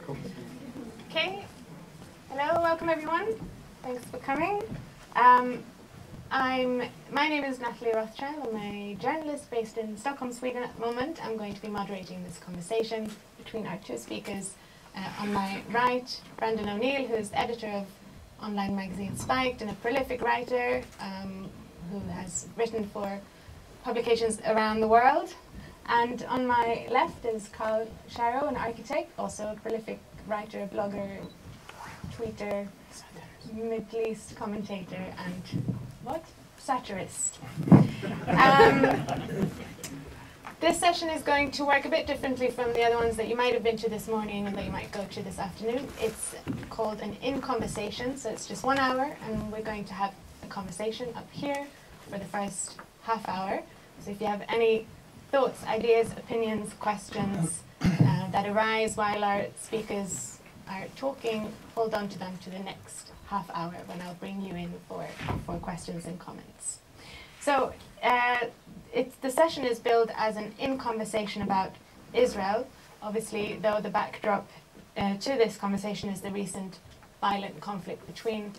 Okay. Hello, welcome everyone. Thanks for coming. My name is Natalie Rothschild. I'm a journalist based in Stockholm, Sweden at the moment. I'm going to be moderating this conversation between our two speakers. On my right, Brendan O'Neill, who is the editor of online magazine Spiked and a prolific writer who has written for publications around the world. And on my left is Carl Sharrow, an architect, also a prolific writer, blogger, tweeter, Middle East commentator, and what? Satirist. This session is going to work a bit differently from the other ones that you might have been to this morning and that you might go to this afternoon. It's called an in-conversation, so it's just 1 hour, and we're going to have a conversation up here for the first half hour. So if you have any thoughts, ideas, opinions, questions that arise while our speakers are talking, hold on to them to the next half hour when I'll bring you in for questions and comments. So the session is billed as an in-conversation about Israel, obviously, though the backdrop to this conversation is the recent violent conflict between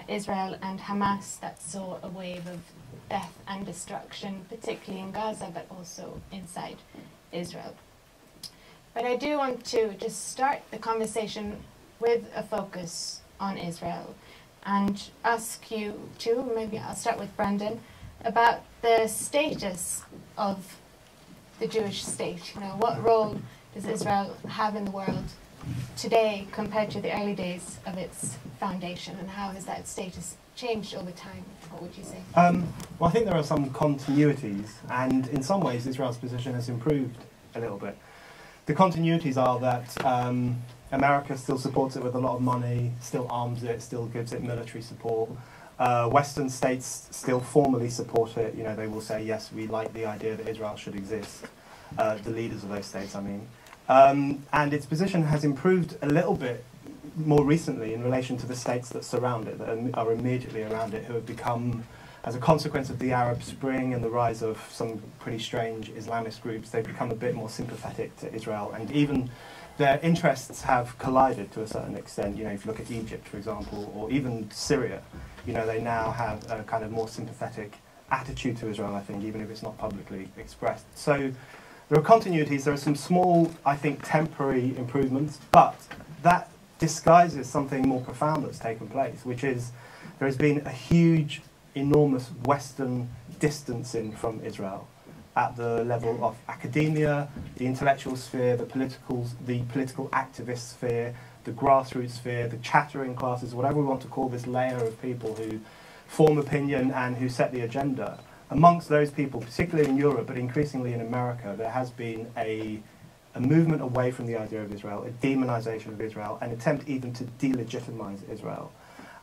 Israel and Hamas that saw a wave of death and destruction, particularly in Gaza, but also inside Israel. But I do want to just start the conversation with a focus on Israel and ask you too, maybe I'll start with Brendan, about the status of the Jewish state. You know, what role does Israel have in the world today compared to the early days of its foundation, and how has that status changed over time? What would you say? Well, I think there are some continuities, and in some ways Israel's position has improved a little bit. The continuities are that America still supports it with a lot of money, still arms it, still gives it military support. Western states still formally support it. You know, they will say, yes, we like the idea that Israel should exist. The leaders of those states, I mean. And its position has improved a little bit more recently in relation to the states that surround it, that are immediately around it, who have become, as a consequence of the Arab Spring and the rise of some pretty strange Islamist groups, they've become a bit more sympathetic to Israel, and even their interests have collided to a certain extent. You know, if you look at Egypt, for example, or even Syria, you know, they now have a kind of more sympathetic attitude to Israel, I think, even if it's not publicly expressed. So there are continuities, there are some small, I think, temporary improvements, but that disguises something more profound that's taken place, which is there has been a huge, enormous Western distancing from Israel at the level of academia, the intellectual sphere, the political activist sphere, the grassroots sphere, the chattering classes, whatever we want to call this layer of people who form opinion and who set the agenda. Amongst those people, particularly in Europe, but increasingly in America, there has been a movement away from the idea of Israel, a demonization of Israel, an attempt even to delegitimize Israel.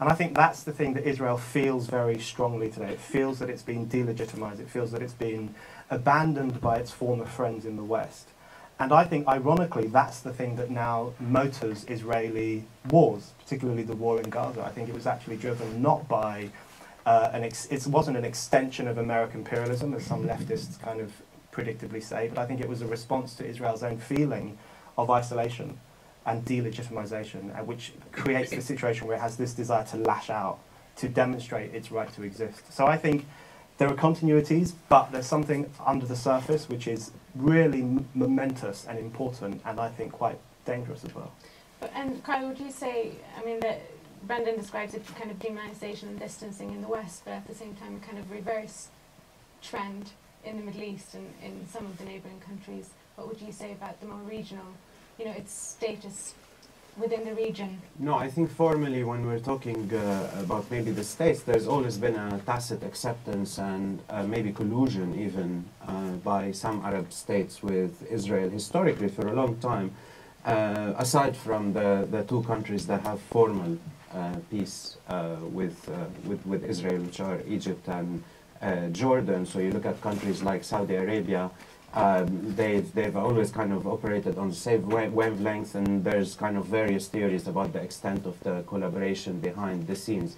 And I think that's the thing that Israel feels very strongly today. It feels that it's been delegitimized. It feels that it's been abandoned by its former friends in the West. And I think, ironically, that's the thing that now motors Israeli wars, particularly the war in Gaza. I think it was actually driven not by it wasn't an extension of American imperialism, as some leftists kind of predictably say, but I think it was a response to Israel's own feeling of isolation and delegitimization, which creates the situation where it has this desire to lash out, to demonstrate its right to exist. So I think there are continuities, but there's something under the surface which is really momentous and important, and I think quite dangerous as well. And Carl, would you say, I mean, that Brendan describes it kind of demonization and distancing in the West, but at the same time a kind of reverse trend in the Middle East and in some of the neighbouring countries. What would you say about the more regional, you know, its status within the region? No, I think formally when we're talking about maybe the states, there's always been a tacit acceptance and maybe collusion even by some Arab states with Israel historically for a long time, aside from the two countries that have formal peace with Israel, which are Egypt and Jordan. So you look at countries like Saudi Arabia, they've always kind of operated on the same wavelength, and there's kind of various theories about the extent of the collaboration behind the scenes.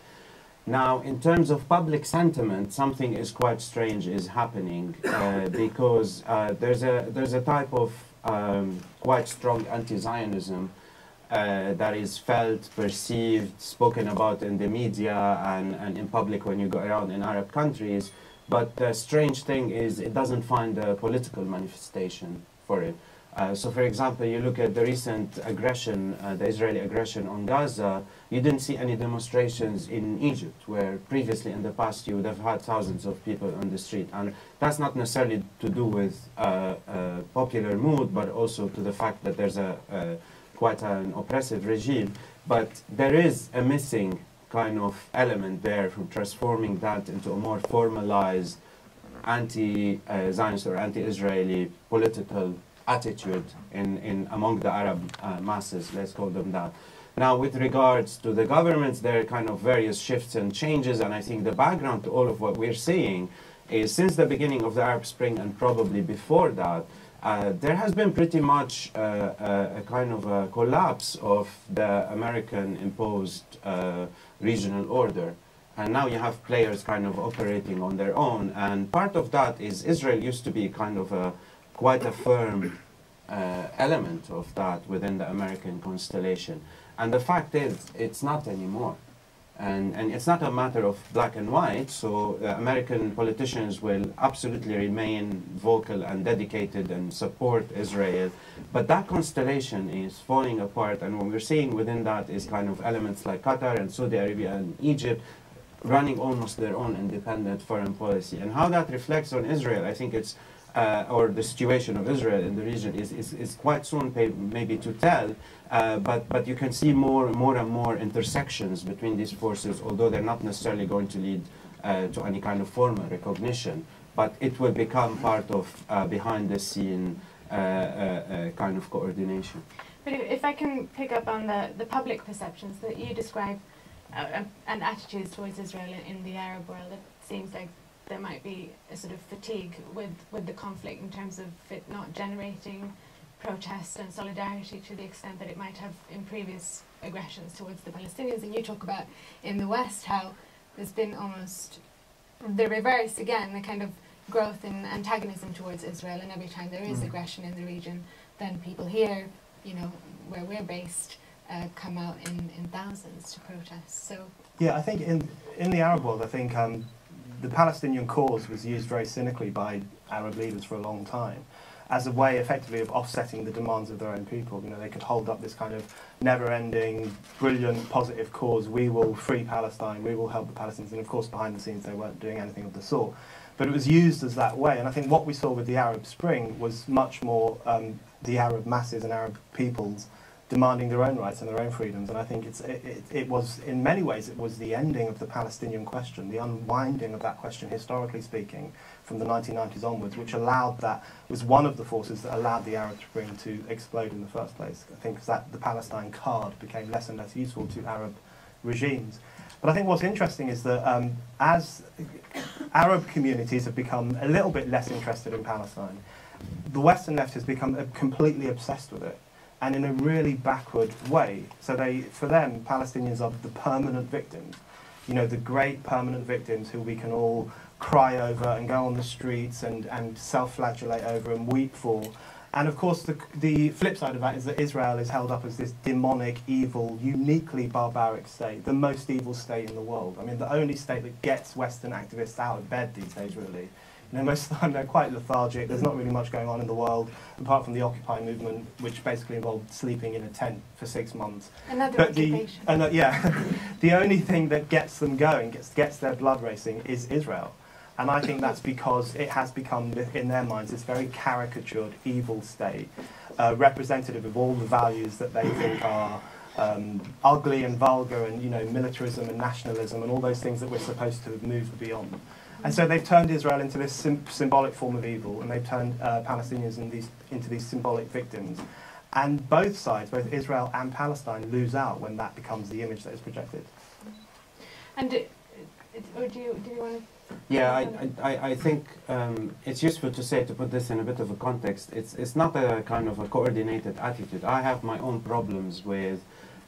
Now, in terms of public sentiment, something is quite strange is happening because there's a type of quite strong anti-Zionism that is felt, perceived, spoken about in the media and in public when you go around in Arab countries. But the strange thing is it doesn't find a political manifestation for it. So, for example, you look at the recent aggression, the Israeli aggression on Gaza, you didn't see any demonstrations in Egypt, where previously in the past you would have had thousands of people on the street. And that's not necessarily to do with popular mood, but also to the fact that there's quite an oppressive regime. But there is a missing kind of element there from transforming that into a more formalized anti-Zionist or anti-Israeli political attitude among the Arab masses, let's call them that. Now, with regards to the governments, there are kind of various shifts and changes, and I think the background to all of what we're seeing is since the beginning of the Arab Spring and probably before that, there has been pretty much a kind of a collapse of the American-imposed regional order. And now you have players kind of operating on their own, and part of that is Israel used to be kind of quite a firm element of that within the American constellation. And the fact is, it's not anymore. And it's not a matter of black and white, so American politicians will absolutely remain vocal and dedicated and support Israel. But that constellation is falling apart, and what we're seeing within that is kind of elements like Qatar and Saudi Arabia and Egypt running almost their own independent foreign policy. And how that reflects on Israel, I think it's or the situation of Israel in the region is quite soon maybe to tell, but you can see more and more intersections between these forces, although they're not necessarily going to lead to any kind of formal recognition, but it will become part of behind the scene kind of coordination. But if I can pick up on the public perceptions that you describe and attitudes towards Israel in the Arab world, it seems like there might be a sort of fatigue with the conflict in terms of it not generating protest and solidarity to the extent that it might have in previous aggressions towards the Palestinians. And you talk about in the West how there's been almost the reverse again, the kind of growth in antagonism towards Israel, and every time there is aggression in the region, then people here, you know, where we're based, come out in thousands to protest. So yeah, I think in the Arab world, I think the Palestinian cause was used very cynically by Arab leaders for a long time as a way effectively of offsetting the demands of their own people. You know, they could hold up this kind of never-ending, brilliant, positive cause. We will free Palestine, we will help the Palestinians, and of course behind the scenes they weren't doing anything of the sort. But it was used as that way, and I think what we saw with the Arab Spring was much more the Arab masses and Arab peoples demanding their own rights and their own freedoms. And I think it was, in many ways, it was the ending of the Palestinian question, the unwinding of that question, historically speaking, from the 1990s onwards, which allowed that, was one of the forces that allowed the Arab Spring to explode in the first place. I think that the Palestine card became less and less useful to Arab regimes. But I think what's interesting is that as Arab communities have become a little bit less interested in Palestine, the Western left has become completely obsessed with it, and in a really backward way. So for them, Palestinians are the permanent victims. You know, the great permanent victims who we can all cry over and go on the streets and self-flagellate over and weep for. And of course, the flip side of that is that Israel is held up as this demonic, evil, uniquely barbaric state, the most evil state in the world. I mean, the only state that gets Western activists out of bed these days, really. You know, most of the time they're quite lethargic. There's not really much going on in the world, apart from the Occupy movement, which basically involved sleeping in a tent for 6 months. Another occupation. Yeah, the only thing that gets them going, gets their blood racing, is Israel. And I think that's because it has become, in their minds, this very caricatured, evil state, representative of all the values that they think are ugly and vulgar, and, you know, militarism and nationalism and all those things that we're supposed to have moved beyond. And so they've turned Israel into this symbolic form of evil, and they've turned Palestinians into these symbolic victims. And both sides, both Israel and Palestine, lose out when that becomes the image that is projected. And or do you want to? Yeah, I think it's useful to say, to put this in a bit of a context, it's not a kind of a coordinated attitude. I have my own problems with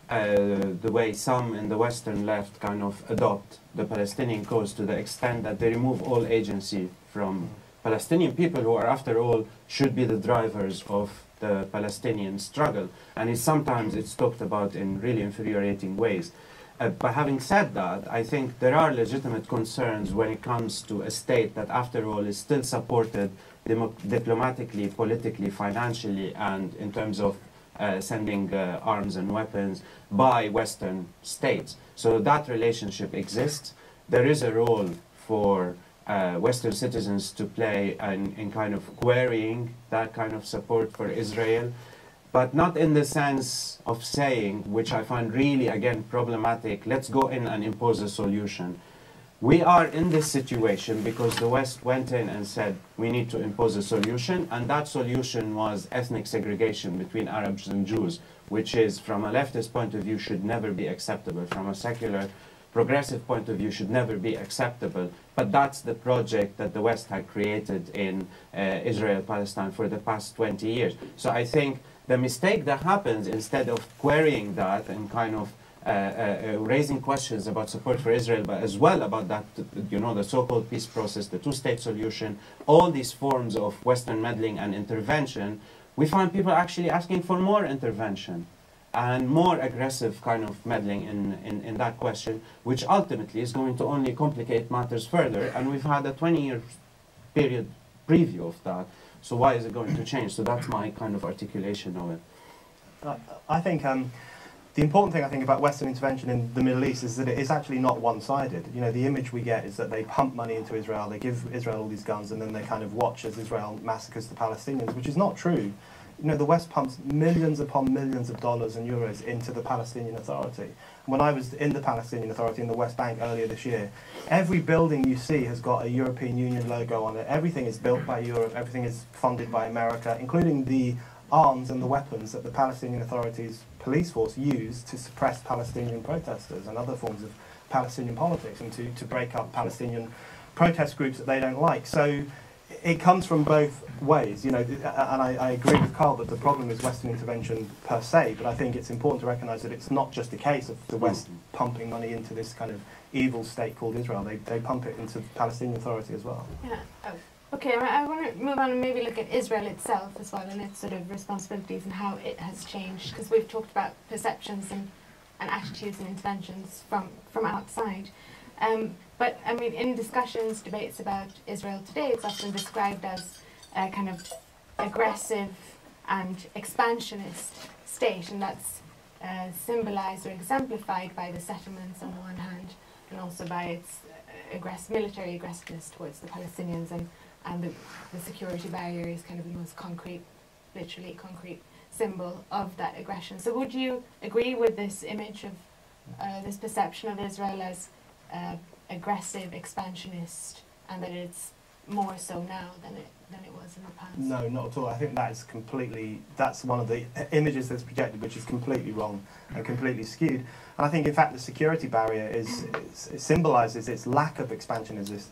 the way some in the Western left kind of adopt the Palestinian cause to the extent that they remove all agency from Palestinian people, who are, after all, should be the drivers of the Palestinian struggle, and sometimes it's talked about in really infuriating ways. But having said that, I think there are legitimate concerns when it comes to a state that, after all, is still supported diplomatically, politically, financially, and in terms of sending arms and weapons by Western states. So that relationship exists. There is a role for Western citizens to play in kind of querying that kind of support for Israel, but not in the sense of saying, which I find really, again, problematic, let's go in and impose a solution. We are in this situation because the West went in and said we need to impose a solution, and that solution was ethnic segregation between Arabs and Jews, which is, from a leftist point of view, should never be acceptable. From a secular, progressive point of view, should never be acceptable. But that's the project that the West had created in Israel-Palestine for the past 20 years. So I think the mistake that happens, instead of querying that and kind of raising questions about support for Israel, but as well about that, you know, the so-called peace process, the two-state solution, all these forms of Western meddling and intervention, we find people actually asking for more intervention and more aggressive kind of meddling in that question, which ultimately is going to only complicate matters further. And we've had a 20-year period preview of that. So why is it going to change? So that's my kind of articulation of it. I think the important thing, I think, about Western intervention in the Middle East is that it is actually not one-sided. You know, the image we get is that they pump money into Israel, they give Israel all these guns, and then they kind of watch as Israel massacres the Palestinians, which is not true. You know, the West pumps millions upon millions of dollars and euros into the Palestinian Authority. When I was in the Palestinian Authority in the West Bank earlier this year, every building you see has got a European Union logo on it. Everything is built by Europe, everything is funded by America, including the arms and the weapons that the Palestinian Authority's police force used to suppress Palestinian protesters and other forms of Palestinian politics, and to break up Palestinian protest groups that they don't like. So it comes from both ways, you know, and I agree with Carl that the problem is Western intervention per se, but I think it's important to recognise that it's not just a case of the West pumping money into this kind of evil state called Israel. They pump it into the Palestinian Authority as well. Yeah. Okay, I want to move on and maybe look at Israel itself as well, and its sort of responsibilities and how it has changed, because we've talked about perceptions and attitudes and interventions from outside. But I mean, in discussions, debates about Israel today, it's often described as a kind of aggressive and expansionist state, and that's symbolised or exemplified by the settlements on the one hand, and also by its military aggressiveness towards the Palestinians, and the security barrier is kind of the most concrete, literally concrete symbol of that aggression. So would you agree with this image of this perception of Israel as aggressive, expansionist, and that it's more so now than it was in the past? No, not at all. I think that's one of the images that's projected, which is completely wrong and completely skewed. And I think, in fact, the security barrier it symbolises its lack of expansionist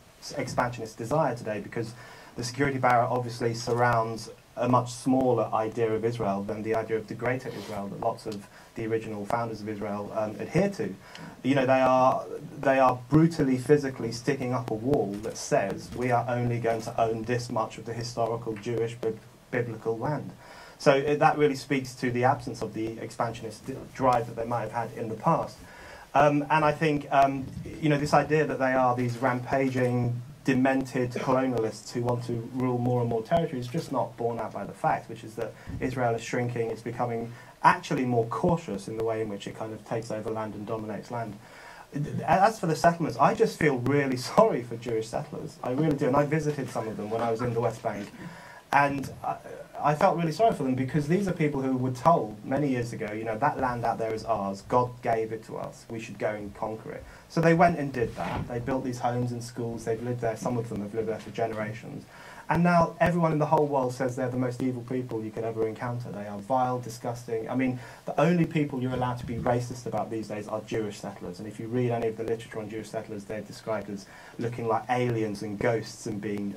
desire today, because the security barrier obviously surrounds a much smaller idea of Israel than the idea of the greater Israel that lots of the original founders of Israel adhere to. You know, they are brutally, physically sticking up a wall that says we are only going to own this much of the historical Jewish biblical land. So that really speaks to the absence of the expansionist drive that they might have had in the past. And I think, you know, this idea that they are these rampaging, demented colonialists who want to rule more and more territory is just not borne out by the fact, which is that Israel is shrinking, it's becoming actually more cautious in the way in which it kind of takes over land and dominates land. As for the settlements, I just feel really sorry for Jewish settlers. I really do, and I visited some of them when I was in the West Bank. And I felt really sorry for them, because these are people who were told many years ago, you know, that land out there is ours, God gave it to us, we should go and conquer it. So they went and did that. They built these homes and schools, they've lived there, some of them have lived there for generations. And now everyone in the whole world says they're the most evil people you could ever encounter. They are vile, disgusting. I mean, the only people you're allowed to be racist about these days are Jewish settlers. And if you read any of the literature on Jewish settlers, they're described as looking like aliens and ghosts and being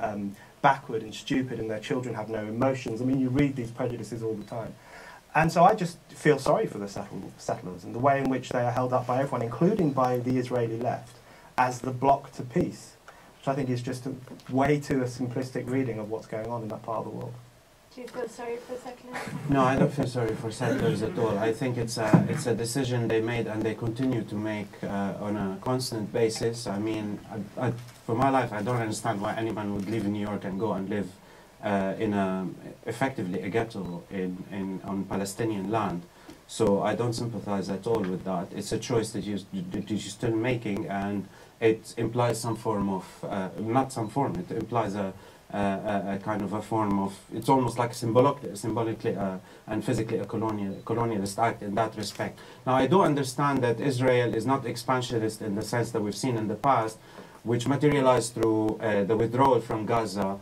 backward and stupid, and their children have no emotions. I mean, you read these prejudices all the time. And so I just feel sorry for the settlers and the way in which they are held up by everyone, including by the Israeli left, as the block to peace, which I think is just way too a simplistic reading of what's going on in that part of the world. Do you feel sorry for settlers? No, I don't feel sorry for settlers at all. I think it's a decision they made and they continue to make on a constant basis. I mean, for my life, I don't understand why anyone would leave New York and go and live effectively a ghetto on Palestinian land. So I don't sympathize at all with that. It's a choice that you're still making, and it implies some form of, not some form, it implies a kind of a form of, it's almost like symbolically and physically a colonialist act in that respect. Now, I do understand that Israel is not expansionist in the sense that we've seen in the past, which materialized through the withdrawal from Gaza.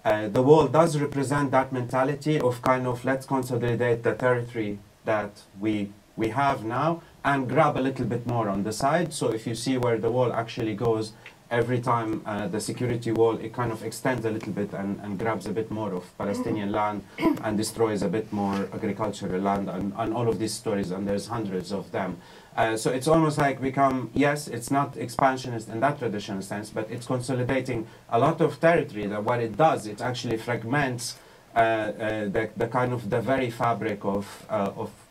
The wall does represent that mentality of kind of, let's consolidate the territory that we have now and grab a little bit more on the side. So if you see where the wall actually goes, every time the security wall, it kind of extends a little bit and grabs a bit more of Palestinian land and destroys a bit more agricultural land and all of these stories, and there's hundreds of them. So it's almost like yes, it's not expansionist in that traditional sense, but it's consolidating a lot of territory. That what it does, it actually fragments the kind of the very fabric of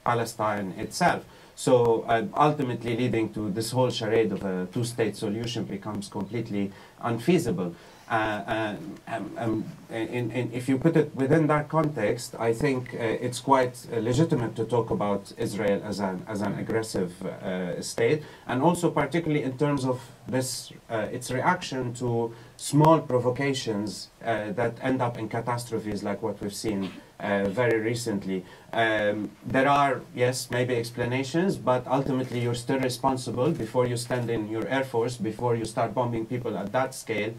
Palestine itself. So ultimately leading to this whole charade of a two-state solution becomes completely unfeasible. If you put it within that context, I think it's quite legitimate to talk about Israel as an aggressive state, and also particularly in terms of this its reaction to small provocations that end up in catastrophes like what we've seen very recently. There are, yes, maybe explanations, but ultimately you're still responsible before you stand in your Air Force, before you start bombing people at that scale.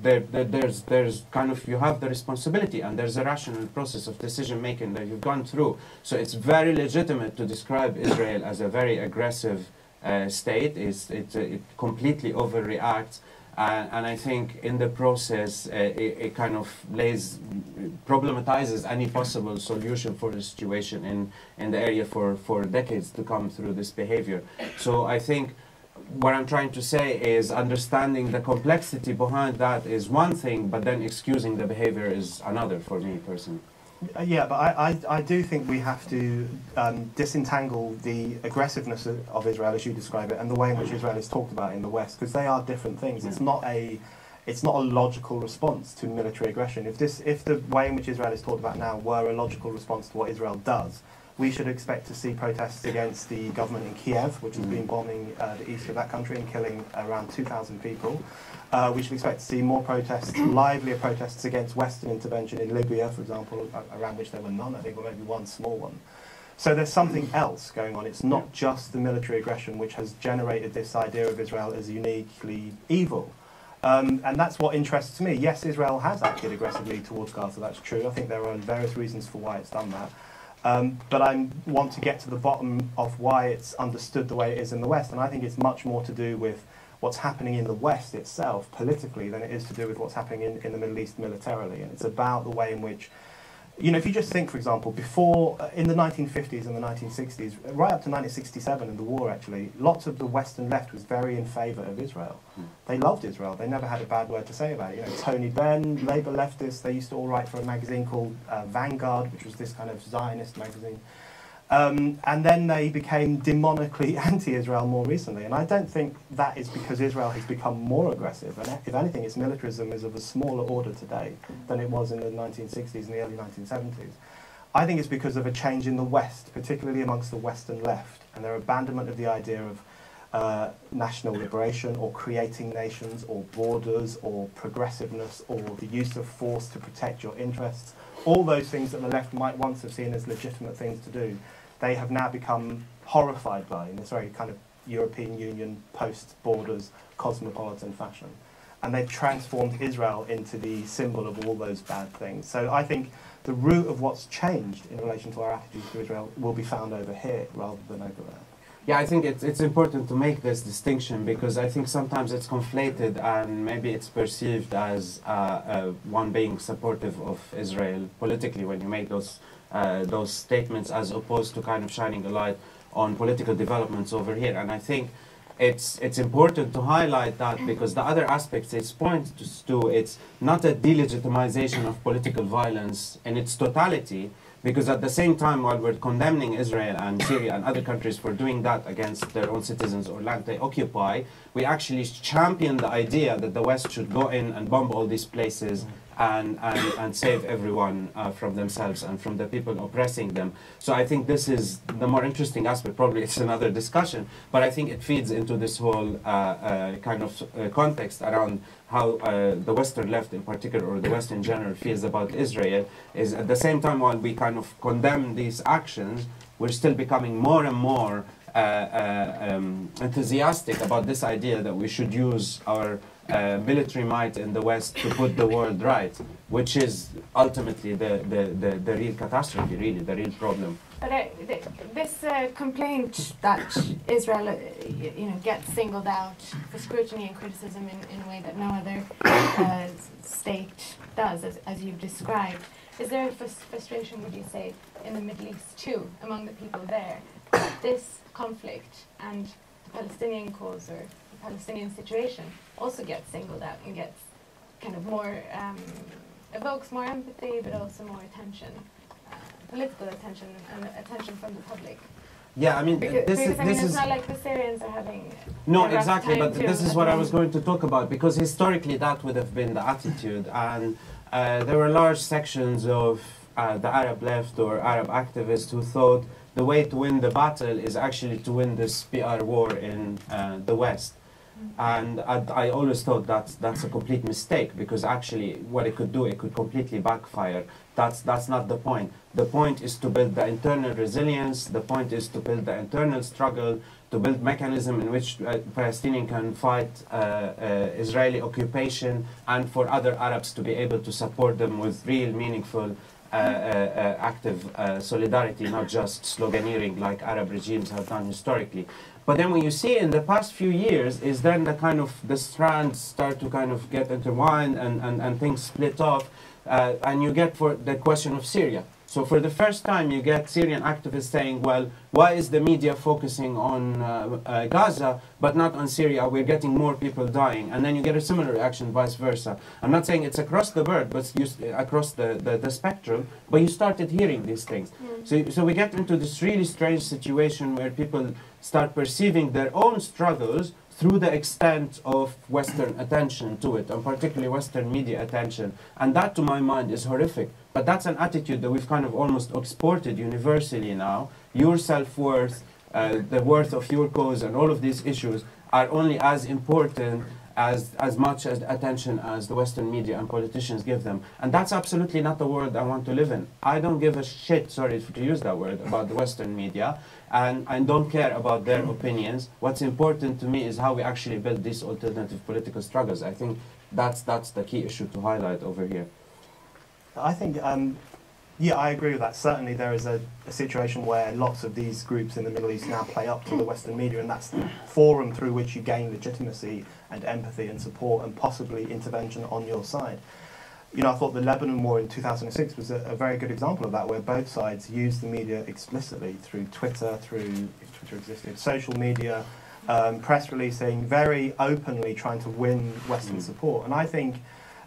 There's kind of, you have the responsibility, and there's a rational process of decision making that you've gone through. So it's very legitimate to describe Israel as a very aggressive state. It completely overreacts. And I think in the process, it kind of problematizes any possible solution for the situation in the area for decades to come through this behavior. So I think what I'm trying to say is understanding the complexity behind that is one thing, but then excusing the behavior is another for me personally. Yeah, but I do think we have to disentangle the aggressiveness of Israel, as you describe it, and the way in which Israel is talked about in the West, because they are different things. Yeah. It's not a logical response to military aggression. If the way in which Israel is talked about now were a logical response to what Israel does, we should expect to see protests against the government in Kiev, which has been bombing the east of that country and killing around 2,000 people. We should expect to see more protests, livelier protests against Western intervention in Libya, for example, around which there were none, I think, or maybe one small one. So there's something else going on. It's not just the military aggression which has generated this idea of Israel as uniquely evil. And that's what interests me. Yes, Israel has acted aggressively towards Gaza, that's true. I think there are various reasons for why it's done that. But I want to get to the bottom of why it's understood the way it is in the West. And I think it's much more to do with what's happening in the West itself, politically, than it is to do with what's happening in the Middle East militarily. And it's about the way in which, you know, if you just think, for example, before, in the 1950s and the 1960s, right up to 1967 and the war, actually, lots of the Western left was very in favour of Israel. They loved Israel. They never had a bad word to say about it. You know, Tony Benn, Labour leftists, they used to all write for a magazine called Vanguard, which was this kind of Zionist magazine. And then they became demonically anti-Israel more recently. And I don't think that is because Israel has become more aggressive. And if anything, its militarism is of a smaller order today than it was in the 1960s and the early 1970s. I think it's because of a change in the West, particularly amongst the Western left, and their abandonment of the idea of national liberation or creating nations or borders or progressiveness or the use of force to protect your interests. All those things that the left might once have seen as legitimate things to do, they have now become horrified by in this very kind of European Union, post-borders, cosmopolitan fashion. And they've transformed Israel into the symbol of all those bad things. So I think the root of what's changed in relation to our attitudes to Israel will be found over here rather than over there. Yeah, I think it's important to make this distinction because I think sometimes it's conflated and maybe it's perceived as one being supportive of Israel politically when you make those statements as opposed to kind of shining a light on political developments over here. And I think it's important to highlight that, because the other aspects it points to, it's not a delegitimization of political violence in its totality, because at the same time, while we're condemning Israel and Syria and other countries for doing that against their own citizens or land they occupy, we actually champion the idea that the West should go in and bomb all these places and save everyone from themselves and from the people oppressing them. So I think this is the more interesting aspect. Probably it's another discussion, but I think it feeds into this whole kind of context around how the Western left in particular, or the West in general, feels about Israel. Is at the same time, while we kind of condemn these actions, we're still becoming more and more enthusiastic about this idea that we should use our military might in the West to put the world right, which is ultimately the real catastrophe, really, the real problem. But this complaint that Israel, gets singled out for scrutiny and criticism in a way that no other state does, as you've described, is there a frustration, would you say, in the Middle East too, among the people there, that this conflict and the Palestinian cause or the Palestinian situation also gets singled out and gets kind of more, evokes more empathy, but also more attention, political attention and attention from the public? Yeah, I mean, because this it's is not like the Syrians are having no, a rough exactly, time but too this is what I was going to talk about, because historically that would have been the attitude, and there were large sections of the Arab left or Arab activists who thought the way to win the battle is actually to win this PR war in the West. And I always thought that's a complete mistake, because actually what it could do, it could completely backfire. That's not the point. The point is to build the internal resilience, the point is to build the internal struggle, to build mechanism in which Palestinians can fight Israeli occupation, and for other Arabs to be able to support them with real meaningful active solidarity, not just sloganeering like Arab regimes have done historically. But then what you see in the past few years is then the strands start to kind of get intertwined and things split off, and you get for the question of Syria. So for the first time you get Syrian activists saying, well, why is the media focusing on Gaza but not on Syria? We're getting more people dying. And then you get a similar reaction, vice versa. I'm not saying it's across the board, but across the spectrum, but you started hearing these things. So we get into this really strange situation where people start perceiving their own struggles through the extent of Western attention to it, and particularly Western media attention. And that, to my mind, is horrific. But that's an attitude that we've kind of almost exported universally now. Your self-worth, the worth of your cause, and all of these issues are only as important as much as attention as the Western media and politicians give them. And that's absolutely not the world I want to live in. I don't give a shit, sorry to use that word, about the Western media, and I don't care about their opinions. What's important to me is how we actually build these alternative political struggles. I think that's the key issue to highlight over here. I think, yeah, I agree with that. Certainly there is a situation where lots of these groups in the Middle East now play up to the Western media, and that's the forum through which you gain legitimacy and empathy and support and possibly intervention on your side. You know, I thought the Lebanon war in 2006 was a very good example of that, where both sides used the media explicitly through Twitter, if Twitter existed, social media, press releasing, very openly trying to win Western support. And I think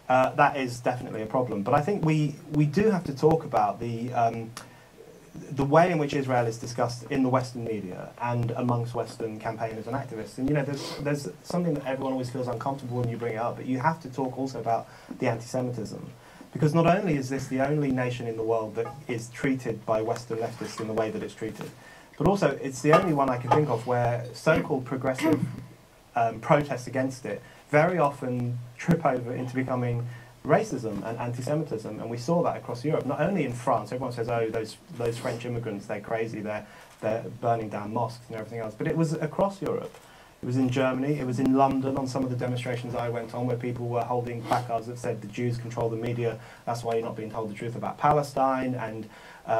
that is definitely a problem. But I think we do have to talk about the way in which Israel is discussed in the Western media and amongst Western campaigners and activists. And, you know, there's something that everyone always feels uncomfortable when you bring it up, but you have to talk also about the anti-Semitism. Because not only is this the only nation in the world that is treated by Western leftists in the way that it's treated, but also it's the only one I can think of where so-called progressive protests against it very often trip over into becoming racism and anti-Semitism, and we saw that across Europe. Not only in France, everyone says, oh, those French immigrants, they're crazy, they're burning down mosques and everything else, but it was across Europe. It was in Germany, it was in London on some of the demonstrations I went on, where people were holding placards that said the Jews control the media, that's why you're not being told the truth about Palestine, and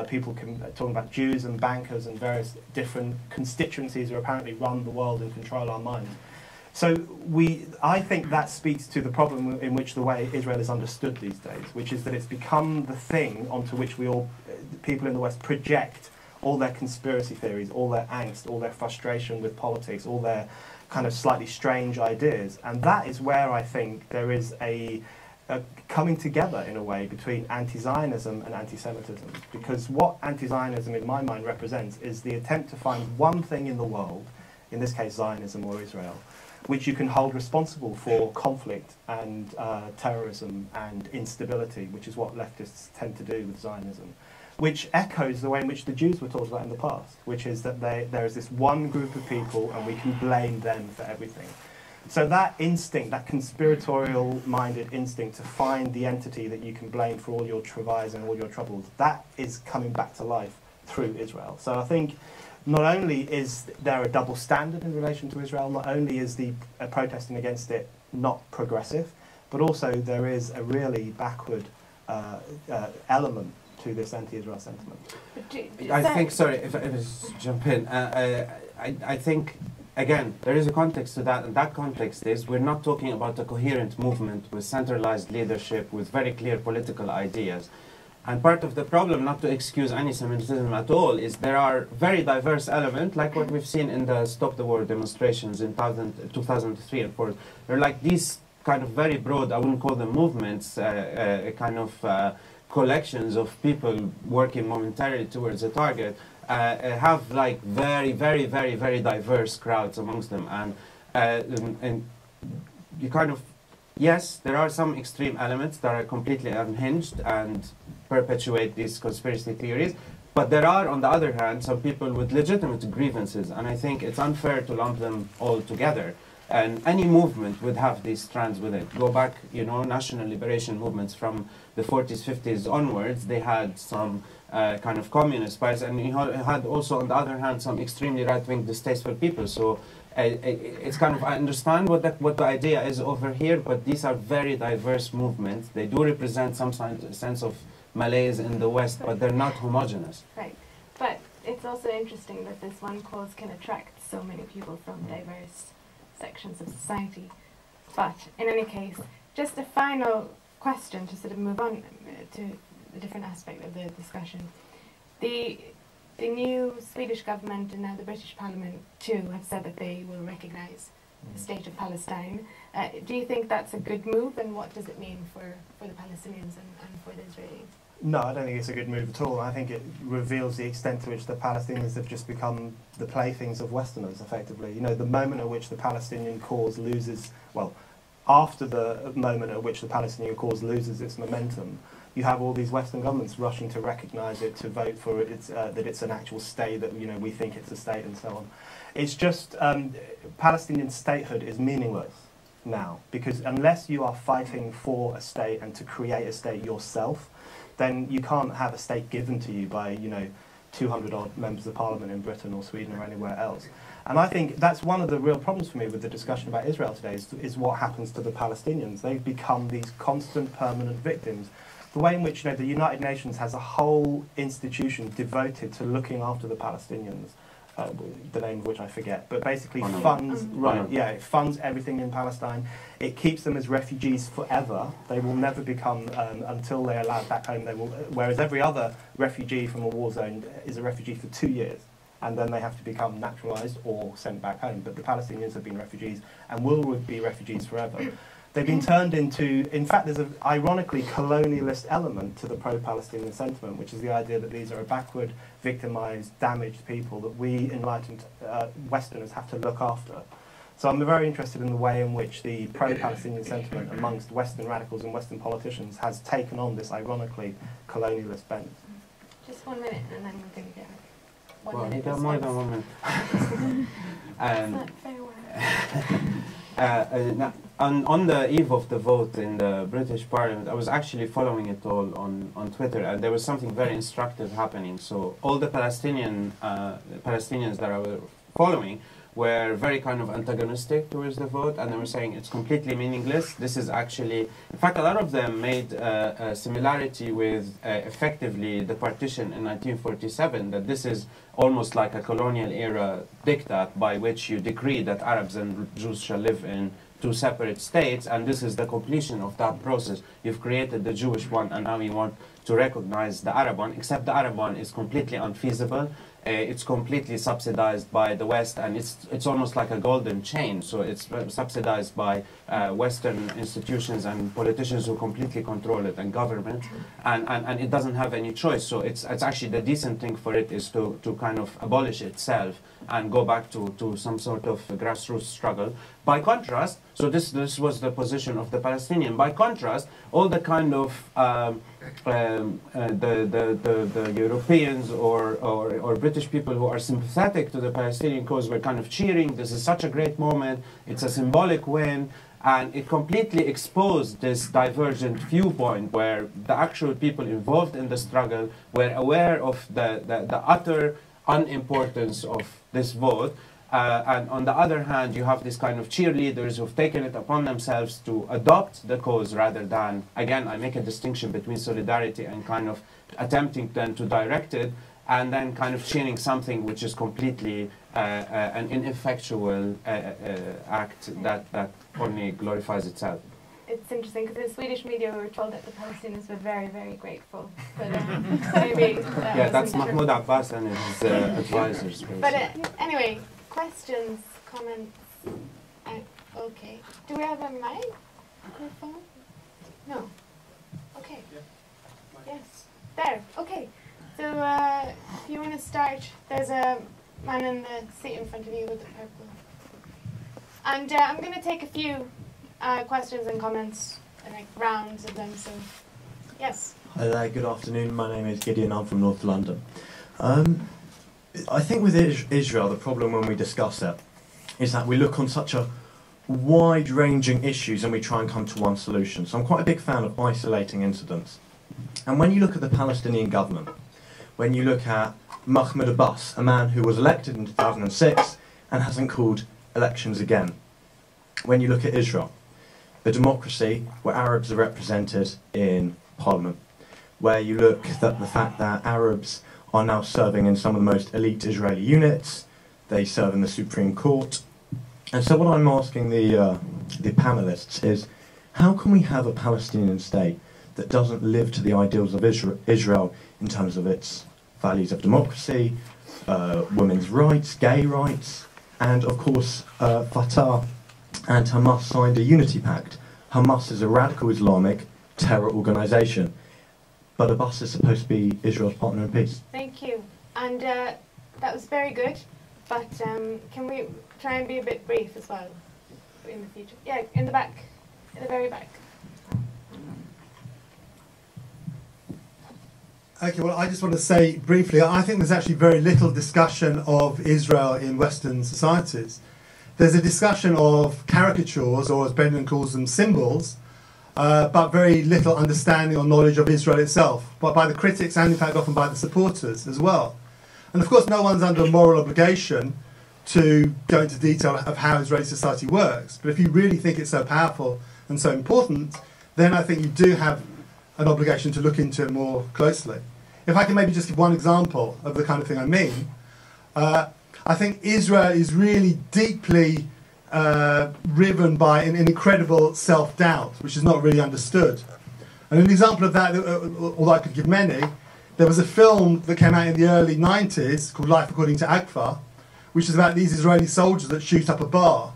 people talking about Jews and bankers and various different constituencies who apparently run the world and control our minds. So I think that speaks to the problem in which the way Israel is understood these days, which is that it's become the thing onto which people in the West project all their conspiracy theories, all their angst, all their frustration with politics, all their kind of slightly strange ideas. And that is where I think there is a coming together in a way between anti-Zionism and anti-Semitism. Because what anti-Zionism in my mind represents is the attempt to find one thing in the world, in this case Zionism or Israel, which you can hold responsible for conflict and terrorism and instability, which is what leftists tend to do with Zionism, which echoes the way in which the Jews were talked about in the past, which is that there is this one group of people and we can blame them for everything. So that instinct, that conspiratorial-minded instinct to find the entity that you can blame for all your travails and all your troubles, that is coming back to life through Israel. So I think not only is there a double standard in relation to Israel, not only is the protesting against it not progressive, but also there is a really backward element to this anti-Israel sentiment. I think, sorry, if I just jump in, I think, again, there is a context to that, and that context is we're not talking about a coherent movement with centralized leadership, with very clear political ideas. And part of the problem, not to excuse anti-Semitism at all, is there are very diverse elements, like what we've seen in the Stop the War demonstrations in 2003 and 4. They're like these kind of very broad, I wouldn't call them movements, collections of people working momentarily towards a target, have like very, very, very, very diverse crowds amongst them. And you kind of, yes, there are some extreme elements that are completely unhinged and perpetuate these conspiracy theories, but there are, on the other hand, some people with legitimate grievances, and I think it's unfair to lump them all together. And any movement would have these strands with it. Go back, you know, national liberation movements from the 40s, 50s onwards, they had some kind of communist bias, and you had also, on the other hand, some extremely right-wing distasteful people. So it's kind of, I understand what the idea is over here, but these are very diverse movements. They do represent some sense of malaise in the West, but they're not homogenous. Right. But it's also interesting that this one cause can attract so many people from diverse sections of society. But in any case, just a final question to sort of move on to a different aspect of the discussion. The new Swedish government and now the British Parliament too have said that they will recognise the state of Palestine. Do you think that's a good move, and what does it mean for the Palestinians and for the Israelis? No, I don't think it's a good move at all. I think it reveals the extent to which the Palestinians have just become the playthings of Westerners, effectively. You know, the moment at which the Palestinian cause loses, well, after the moment at which the Palestinian cause loses its momentum, you have all these Western governments rushing to recognise it, to vote for it, that it's an actual state, that, you know, we think it's a state, and so on. It's just, Palestinian statehood is meaningless now, because unless you are fighting for a state and to create a state yourself, then you can't have a state given to you by, you know, 200-odd members of parliament in Britain or Sweden or anywhere else. And I think that's one of the real problems for me with the discussion about Israel today, is what happens to the Palestinians. They've become these constant, permanent victims. The way in which, you know, the United Nations has a whole institution devoted to looking after the Palestinians, the name of which I forget, but basically funds, it funds everything in Palestine. It keeps them as refugees forever. They will never become, until they're allowed back home, they will, whereas every other refugee from a war zone is a refugee for 2 years, and then they have to become naturalised or sent back home. But the Palestinians have been refugees and will be refugees forever. They've been turned into, in fact, there's an ironically colonialist element to the pro-Palestinian sentiment, which is the idea that these are a backward, victimised, damaged people that we enlightened Westerners have to look after. So I'm very interested in the way in which the pro-Palestinian sentiment amongst Western radicals and Western politicians has taken on this ironically colonialist bent. Just 1 minute, and then we're going to get one well, minute. You got more than 1 minute. That's not fair. Now, on the eve of the vote in the British Parliament, I was actually following it all on Twitter, and there was something very instructive happening. So all the Palestinians that I was following were very kind of antagonistic towards the vote, and they were saying it's completely meaningless. This is actually, in fact, a lot of them made a similarity with effectively the partition in 1947, that this is almost like a colonial era diktat by which you decree that Arabs and Jews shall live in two separate states, and this is the completion of that process. You've created the Jewish one, and now you want to recognize the Arab one, except the Arab one is completely unfeasible. It's completely subsidized by the West, and it's almost like a golden chain. So it's subsidized by Western institutions and politicians who completely control it, and government, and it doesn't have any choice. So it's actually the decent thing for it is to kind of abolish itself and go back to some sort of grassroots struggle. By contrast, so this was the position of the Palestinian. By contrast, all the kind of the Europeans or British people who are sympathetic to the Palestinian cause were kind of cheering. This is such a great moment. It's a symbolic win. And it completely exposed this divergent viewpoint where the actual people involved in the struggle were aware of the utter unimportance of this vote. And on the other hand, you have this kind of cheerleaders who've taken it upon themselves to adopt the cause rather than, again, I make a distinction between solidarity and kind of attempting then to direct it, and then kind of cheering something which is completely an ineffectual act that only glorifies itself. It's interesting because in the Swedish media we were told that the Palestinians were very, very grateful. But maybe that that's Mahmoud Abbas and his advisors. But anyway, questions, comments? Okay. Do we have a microphone? No. Okay. Yes. There. Okay. So if you want to start, there's a man in the seat in front of you with the purple. And I'm going to take a few questions and comments, like rounds of them. So, yes. Hi there. Good afternoon. My name is Gideon. I'm from North London. I think with Israel, the problem when we discuss it is that we look on such a wide-ranging issues and we try and come to one solution. So I'm quite a big fan of isolating incidents. And when you look at the Palestinian government, when you look at Mahmoud Abbas, a man who was elected in 2006 and hasn't called elections again. When you look at Israel, the democracy where Arabs are represented in parliament, where you look at the fact that Arabs are now serving in some of the most elite Israeli units, they serve in the Supreme Court. And so what I'm asking the panelists is, how can we have a Palestinian state that doesn't live to the ideals of Israel in terms of its values of democracy, women's rights, gay rights, and of course Fatah and Hamas signed a unity pact. Hamas is a radical Islamic terror organisation, but Abbas is supposed to be Israel's partner in peace. Thank you. And that was very good, but can we try and be a bit brief as well in the future? Yeah, in the back, in the very back. Okay, well, I just want to say briefly, I think there's actually very little discussion of Israel in Western societies. There's a discussion of caricatures, or as Brendan calls them, symbols, but very little understanding or knowledge of Israel itself, but by the critics and in fact often by the supporters as well. And of course no one's under a moral obligation to go into detail of how Israeli society works, but if you really think it's so powerful and so important, then I think you do have an obligation to look into it more closely. If I can maybe just give one example of the kind of thing I mean, I think Israel is really deeply riven by an incredible self-doubt, which is not really understood. And an example of that, although I could give many, there was a film that came out in the early 90s called Life According to Agfa, which is about these Israeli soldiers that shoot up a bar.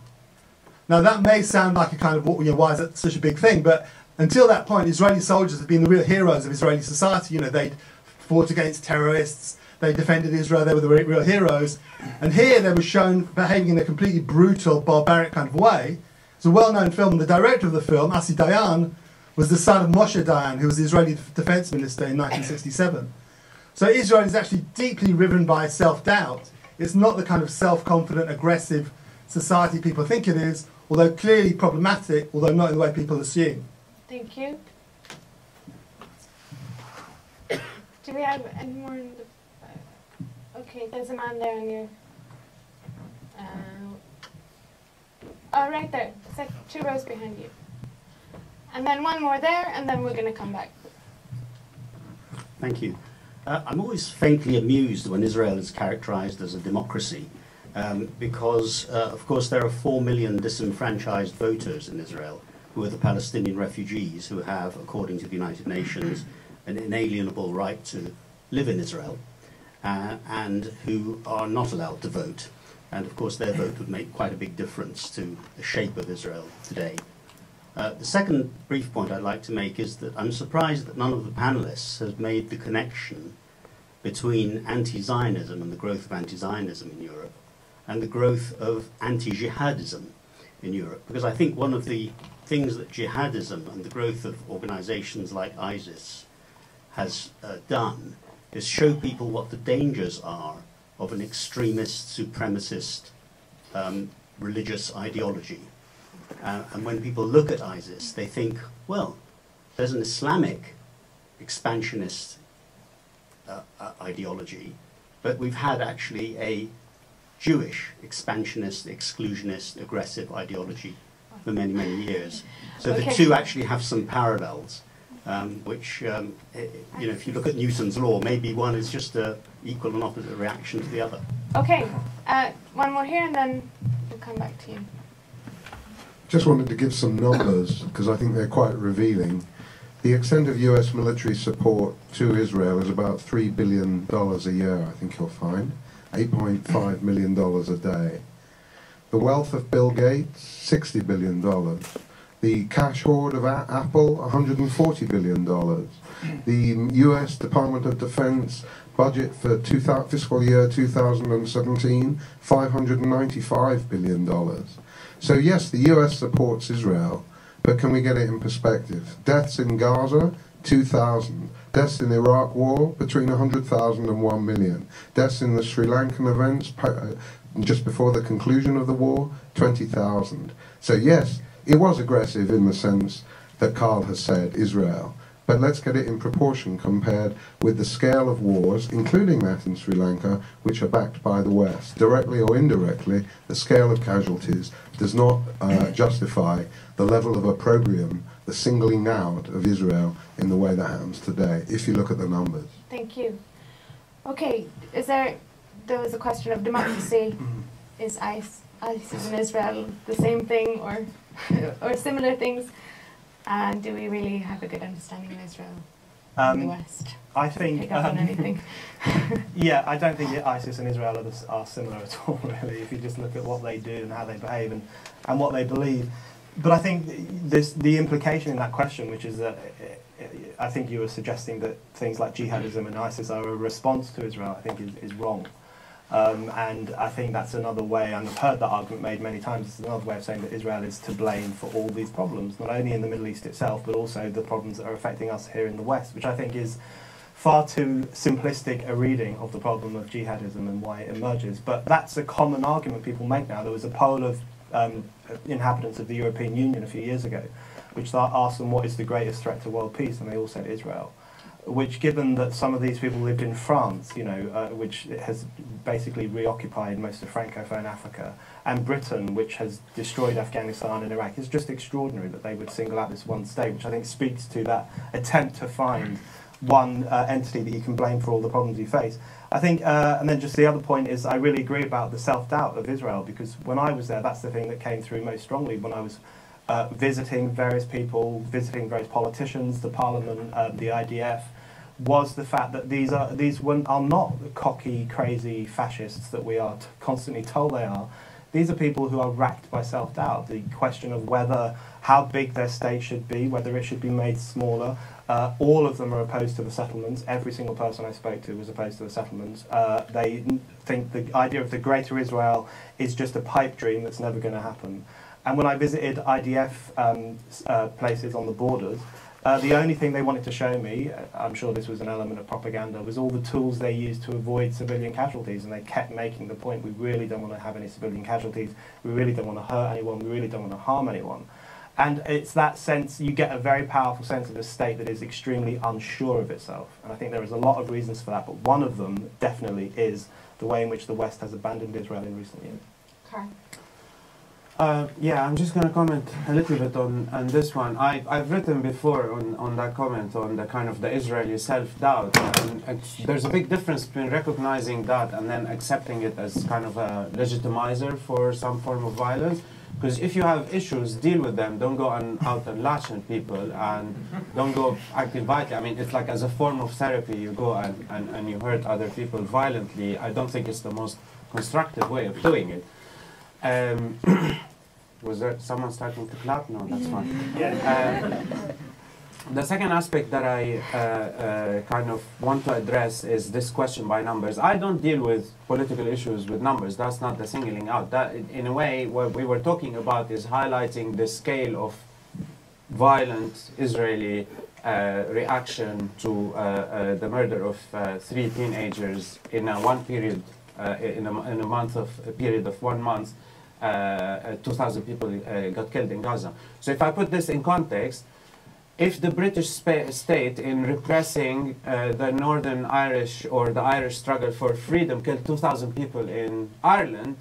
Now that may sound like a kind of, why is that such a big thing? But until that point, Israeli soldiers have been the real heroes of Israeli society. They'd fought against terrorists, they defended Israel, they were the real heroes. And here they were shown behaving in a completely brutal, barbaric kind of way. It's a well-known film. The director of the film, Asi Dayan, was the son of Moshe Dayan, who was the Israeli defense minister in 1967. So Israel is actually deeply riven by self-doubt. It's not the kind of self-confident, aggressive society people think it is, although clearly problematic, although not in the way people assume. Thank you. Do we have any more in the... okay, there's a man there on your... oh, right there. It's like 2 rows behind you. And then one more there, and then we're going to come back. Thank you. I'm always faintly amused when Israel is characterized as a democracy, because, of course, there are 4 million disenfranchised voters in Israel who are the Palestinian refugees who have, according to the United Nations, an inalienable right to live in Israel and who are not allowed to vote. And, of course, their vote would make quite a big difference to the shape of Israel today. The second brief point I'd like to make is that I'm surprised that none of the panelists has made the connection between anti-Zionism and the growth of anti-Zionism in Europe and the growth of anti-jihadism in Europe. Because I think one of the things that jihadism and the growth of organizations like ISIS has done is show people what the dangers are of an extremist, supremacist religious ideology. And when people look at ISIS, they think, well, there's an Islamic expansionist ideology, but we've had actually a Jewish expansionist, exclusionist, aggressive ideology for many, many years. So the two actually have some parallels, which, you know, if you look at Newton's law, maybe one is just an equal and opposite reaction to the other. Okay, one more here and then we'll come back to you. Just wanted to give some numbers because I think they're quite revealing. The extent of US military support to Israel is about $3 billion a year, I think you'll find. $8.5 million a day. The wealth of Bill Gates, $60 billion. The cash hoard of Apple, $140 billion. The US Department of Defense budget for fiscal year 2017, $595 billion. So yes, the US supports Israel, but can we get it in perspective? Deaths in Gaza, 2,000. Deaths in the Iraq War, between 100,000 and 1 million. Deaths in the Sri Lankan events, just before the conclusion of the war, 20,000. So yes, it was aggressive in the sense that Carl has said, Israel. But let's get it in proportion compared with the scale of wars, including that in Sri Lanka, which are backed by the West. Directly or indirectly, the scale of casualties does not justify the level of opprobrium, the singling out of Israel in the way that happens today, if you look at the numbers. Thank you. Okay, there was a question of democracy. Is ISIS and Israel the same thing or similar things? And do we really have a good understanding of Israel in the West? I think... Pick up on anything? Yeah, I don't think ISIS and Israel are similar at all, really, if you just look at what they do and how they behave and what they believe. But I think the implication in that question, which is that I think you were suggesting that things like jihadism and ISIS are a response to Israel, I think is wrong. And I think that's another way, and I've heard that argument made many times, it's another way of saying that Israel is to blame for all these problems, not only in the Middle East itself, but also the problems that are affecting us here in the West, which I think is far too simplistic a reading of the problem of jihadism and why it emerges. But that's a common argument people make now. There was a poll of inhabitants of the European Union a few years ago, which asked them what is the greatest threat to world peace, and they all said Israel. Which, given that some of these people lived in France, you know, which has basically reoccupied most of Francophone Africa, and Britain, which has destroyed Afghanistan and Iraq, it's just extraordinary that they would single out this one state, which I think speaks to that attempt to find one entity that you can blame for all the problems you face. I think, and then just the other point is, I really agree about the self-doubt of Israel, because when I was there, that's the thing that came through most strongly when I was visiting various people, visiting various politicians, the parliament, the IDF, was the fact that these are not the cocky, crazy fascists that we are constantly told they are. These are people who are racked by self-doubt. The question of how big their state should be, whether it should be made smaller. All of them are opposed to the settlements. Every single person I spoke to was opposed to the settlements. They think the idea of the Greater Israel is just a pipe dream that's never going to happen. And when I visited IDF places on the borders, the only thing they wanted to show me, I'm sure this was an element of propaganda, was all the tools they used to avoid civilian casualties. And they kept making the point, we really don't want to have any civilian casualties, we really don't want to hurt anyone, we really don't want to harm anyone. And it's that sense, you get a very powerful sense of a state that is extremely unsure of itself. And I think there is a lot of reasons for that, but one of them definitely is the way in which the West has abandoned Israel in recent years. Carl. Yeah, I'm just going to comment a little bit on this one. I've written before on that comment on the kind of the Israeli self-doubt. And there's a big difference between recognizing that and then accepting it as kind of a legitimizer for some form of violence. Because if you have issues, deal with them. Don't go out and lash at people, and don't go acting violently. I mean, it's like as a form of therapy, you go and you hurt other people violently. I don't think it's the most constructive way of doing it. Was there someone starting to clap? No, that's fine. The second aspect that I kind of want to address is this question by numbers. I don't deal with political issues with numbers. That's not the singling out. That, in a way, what we were talking about is highlighting the scale of violent Israeli reaction to the murder of 3 teenagers in one period, in a period of 1 month. 2,000 people got killed in Gaza. So if I put this in context, if the British state, in repressing the Northern Irish or the Irish struggle for freedom, killed 2,000 people in Ireland,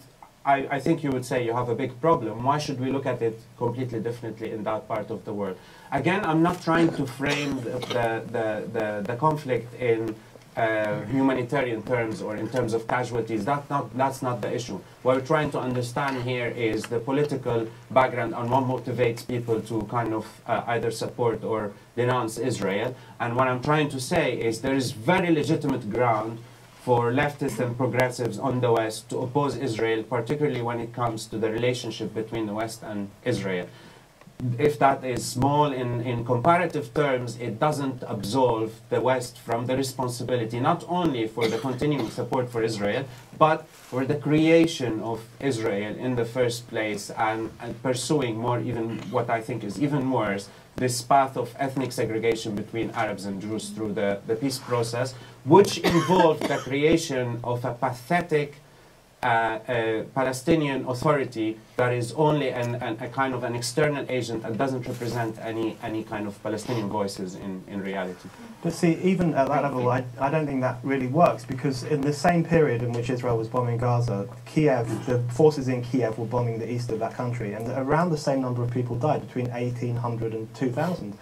I think you would say you have a big problem. Why should we look at it completely differently in that part of the world? Again, I'm not trying to frame the conflict in humanitarian terms or in terms of casualties. That's not the issue. What we're trying to understand here is the political background and what motivates people to kind of either support or denounce Israel. And what I'm trying to say is there is very legitimate ground for leftists and progressives on the West to oppose Israel, particularly when it comes to the relationship between the West and Israel. If that is small in comparative terms, it doesn't absolve the West from the responsibility not only for the continuing support for Israel, but for the creation of Israel in the first place and pursuing more, even what I think is even worse, this path of ethnic segregation between Arabs and Jews through the peace process, which involved the creation of a pathetic Palestinian authority that is only a kind of an external agent and doesn't represent any kind of Palestinian voices in reality. But see, even at that level, I don't think that really works, because in the same period in which Israel was bombing Gaza, Kiev, the forces in Kiev were bombing the east of that country, and around the same number of people died, between 1,800 and 2,000.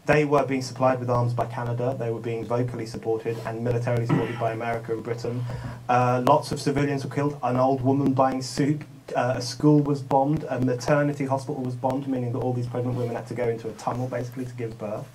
They were being supplied with arms by Canada, they were being vocally supported and militarily supported by America and Britain. Lots of civilians were killed, an old woman buying soup, a school was bombed, a maternity hospital was bombed, meaning that all these pregnant women had to go into a tunnel basically to give birth.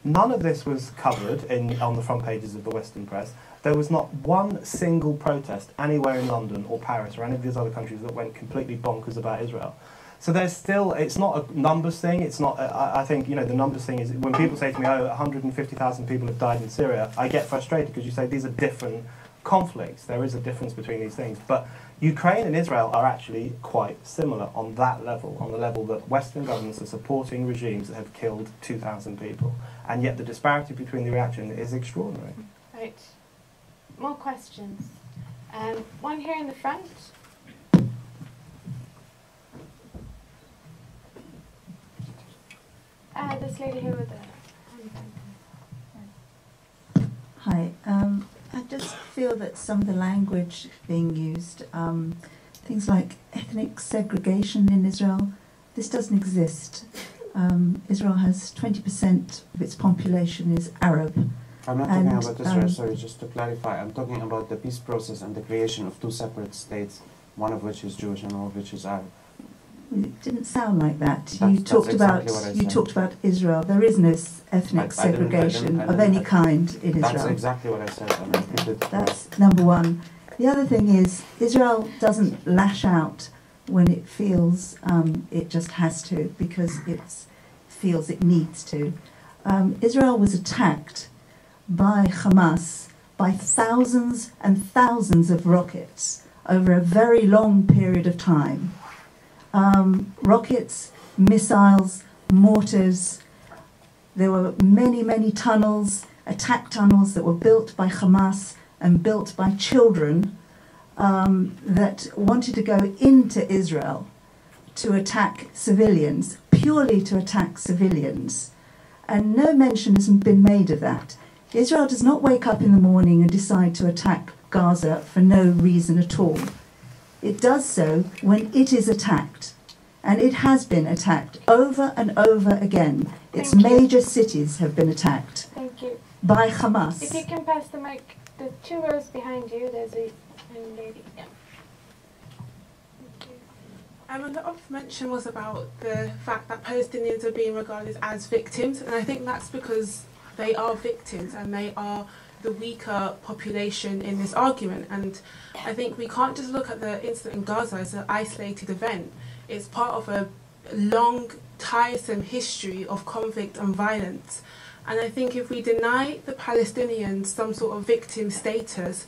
None of this was covered on the front pages of the Western press. There was not one single protest anywhere in London or Paris or any of these other countries that went completely bonkers about Israel. So there's still, it's not a numbers thing, it's not, I think, you know, the numbers thing is, when people say to me, oh, 150,000 people have died in Syria, I get frustrated because you say these are different conflicts, there is a difference between these things. But Ukraine and Israel are actually quite similar on that level, on the level that Western governments are supporting regimes that have killed 2,000 people. And yet the disparity between the reaction is extraordinary. Right. More questions. One here in the front. This lady here with the hand. Hi. I just feel that some of the language being used, things like ethnic segregation in Israel, this doesn't exist. Israel has 20% of its population is Arab. I'm not talking about Israel, sorry, just to clarify. I'm talking about the peace process and the creation of 2 separate states, one of which is Jewish and one of which is Arab. It didn't sound like that. You talked about Israel. There is no ethnic segregation of any kind in Israel. That's exactly what I said. That's number one. The other thing is Israel doesn't lash out when it feels it just has to, because it feels it needs to. Israel was attacked by Hamas by thousands and thousands of rockets over a very long period of time. Rockets, missiles, mortars. There were many, many tunnels, attack tunnels that were built by Hamas and built by children that wanted to go into Israel to attack civilians, purely to attack civilians. And no mention has been made of that. Israel does not wake up in the morning and decide to attack Gaza for no reason at all. It does so when it is attacked. And it has been attacked over and over again. Its Thank you. major cities have been attacked Thank you. by Hamas. If you can pass the mic, the 2 rows behind you, there's a young lady. Yeah. Thank you. And the off mention was about the fact that Palestinians are being regarded as victims, and I think that's because they are victims and they are the weaker population in this argument. And I think we can't just look at the incident in Gaza as an isolated event. It's part of a long, tiresome history of conflict and violence. And I think if we deny the Palestinians some sort of victim status,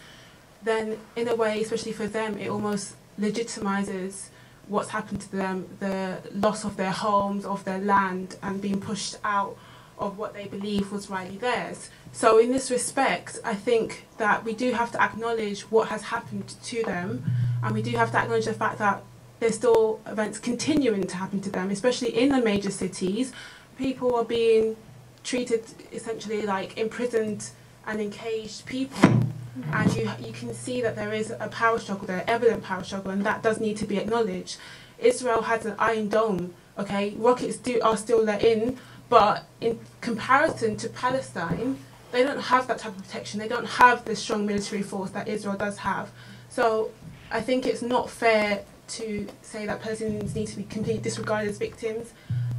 then in a way, especially for them, it almost legitimizes what's happened to them, the loss of their homes, of their land, and being pushed out of what they believe was rightly theirs. So in this respect, I think that we do have to acknowledge what has happened to them, and we do have to acknowledge the fact that there's still events continuing to happen to them, especially in the major cities. People are being treated essentially like imprisoned and encaged people. And you can see that there is a power struggle there, evident power struggle, and that does need to be acknowledged. Israel has an Iron Dome, okay? Rockets are still let in, but in comparison to Palestine, they don't have that type of protection. They don't have the strong military force that Israel does have. So I think it's not fair to say that Palestinians need to be completely disregarded as victims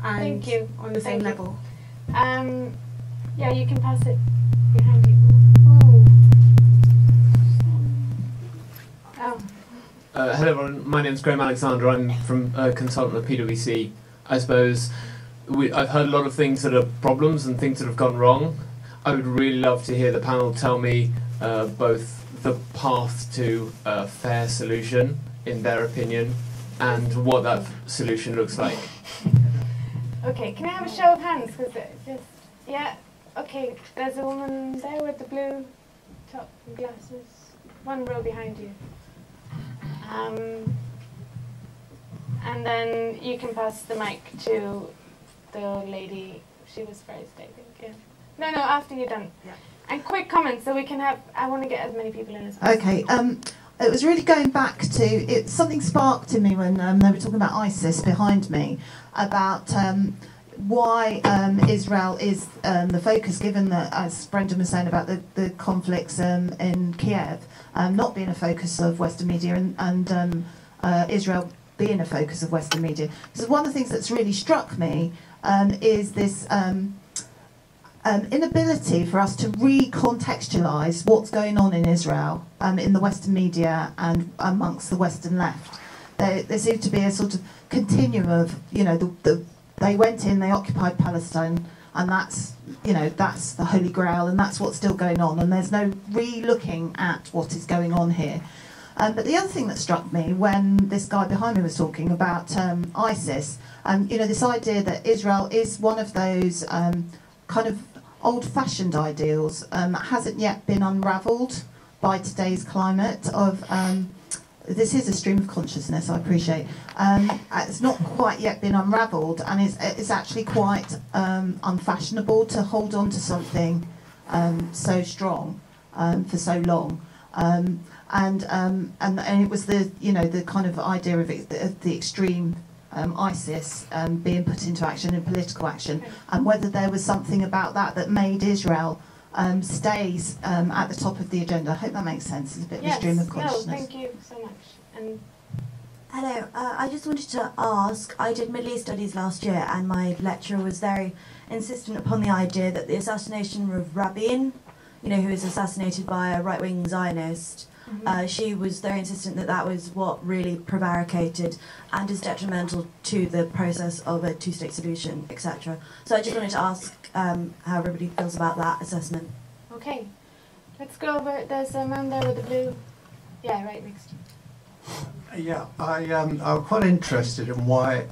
and Thank you. on the same Thank you. level. Yeah, you can pass it behind you. Oh. Hello everyone, my name is Graham Alexander. I'm from consultant at PwC. I suppose I've heard a lot of things that are problems and things that have gone wrong. I would really love to hear the panel tell me both the path to a fair solution, in their opinion, and what that solution looks like. Okay, can I have a show of hands? Because just, yeah, okay, there's a woman there with the blue top and glasses, 1 row behind you. And then you can pass the mic to the lady, she was first, I think, yeah. No, after you're done. Yeah. And quick comments, so we can have, I want to get as many people in as possible. Okay, it was really going back to, something sparked in me when they were talking about ISIS behind me, about why Israel is the focus, given that, as Brendan was saying about the conflicts in Kiev, not being a focus of Western media, and Israel being a focus of Western media. So one of the things that's really struck me is this inability for us to recontextualise what's going on in Israel in the Western media and amongst the Western left. There seems to be a sort of continuum of, they went in, they occupied Palestine, and that's the Holy Grail, and that's what's still going on, and there's no re-looking at what is going on here. But the other thing that struck me when this guy behind me was talking about ISIS, this idea that Israel is one of those kind of old-fashioned ideals that hasn't yet been unravelled by today's climate of... this is a stream of consciousness, I appreciate. It's not quite yet been unravelled, and it's actually quite unfashionable to hold on to something so strong for so long. And it was the kind of idea of the extreme ISIS being put into action in political action, and whether there was something about that made Israel stays at the top of the agenda. I hope that makes sense. It's a bit of a stream of consciousness. No, thank you so much. And hello, I just wanted to ask, I did Middle East Studies last year, and my lecturer was very insistent upon the idea that the assassination of Rabin, who was assassinated by a right-wing Zionist, she was very insistent that was what really prevaricated and is detrimental to the process of a two-state solution, etc. So I just wanted to ask how everybody feels about that assessment. okay, let's go over. There's a man there with the blue. Yeah, right next to you. Yeah, I'm quite interested in why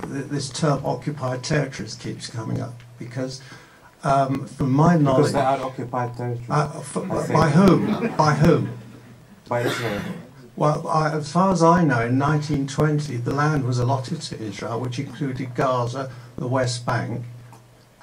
this term occupied territories keeps coming up, because from my knowledge... Because they are occupied territories. By whom? By whom? By Israel. Well, as far as I know, in 1920, the land was allotted to Israel, which included Gaza, the West Bank,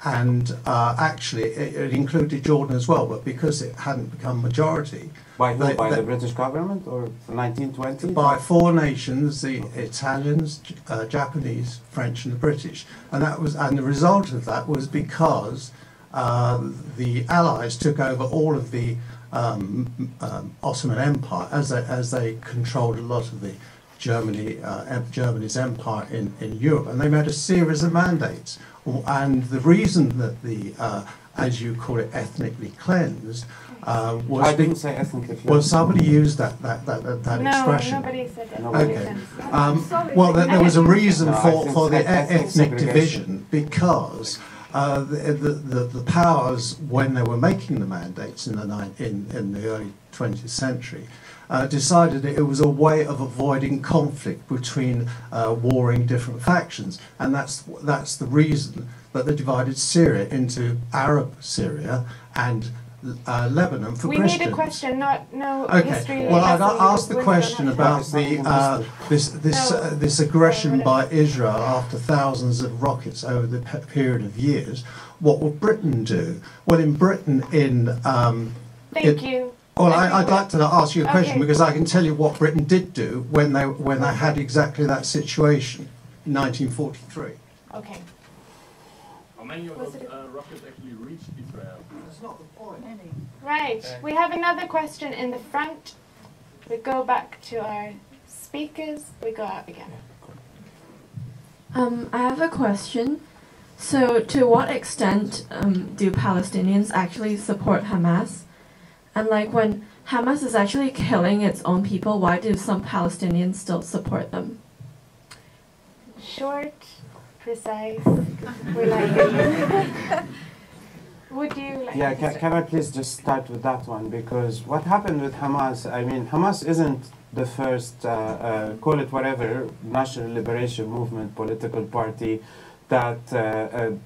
and actually it included Jordan as well, but because it hadn't become majority. By who? By the British government or 1920? By four nations: the Italians, Japanese, French, and the British. And the result of that was because the Allies took over all of the Ottoman Empire as they controlled a lot of the Germany's empire in Europe, and they made a series of mandates. And the reason that the as you call it, ethnically cleansed, was... I didn't say ethnically cleansed. Well, somebody used that expression. No, nobody said that. Okay. Well, there was a reason for the ethnic division, because the powers, when they were making the mandates in the early 20th century, decided that it was a way of avoiding conflict between warring different factions, and that's the reason that they divided Syria into Arab Syria and Lebanon for Christians. We need a question, not no history. Okay. Well, I'd asked the question about this aggression by Israel after thousands of rockets over the period of years. What will Britain do? Well, in Britain, Thank you. Well, I'd like to ask you a question, because I can tell you what Britain did do when they had exactly that situation in 1943. Okay. How many of those rockets actually reached Israel? That's not the point. Right. We have another question in the front. We go back to our speakers. We go out again. I have a question. So, to what extent do Palestinians actually support Hamas? And when Hamas is actually killing its own people, why do some Palestinians still support them? Short, precise. We like it. Would you like to can I please just start with that one? Because what happened with Hamas, I mean, Hamas isn't the first, call it whatever, national liberation movement, political party that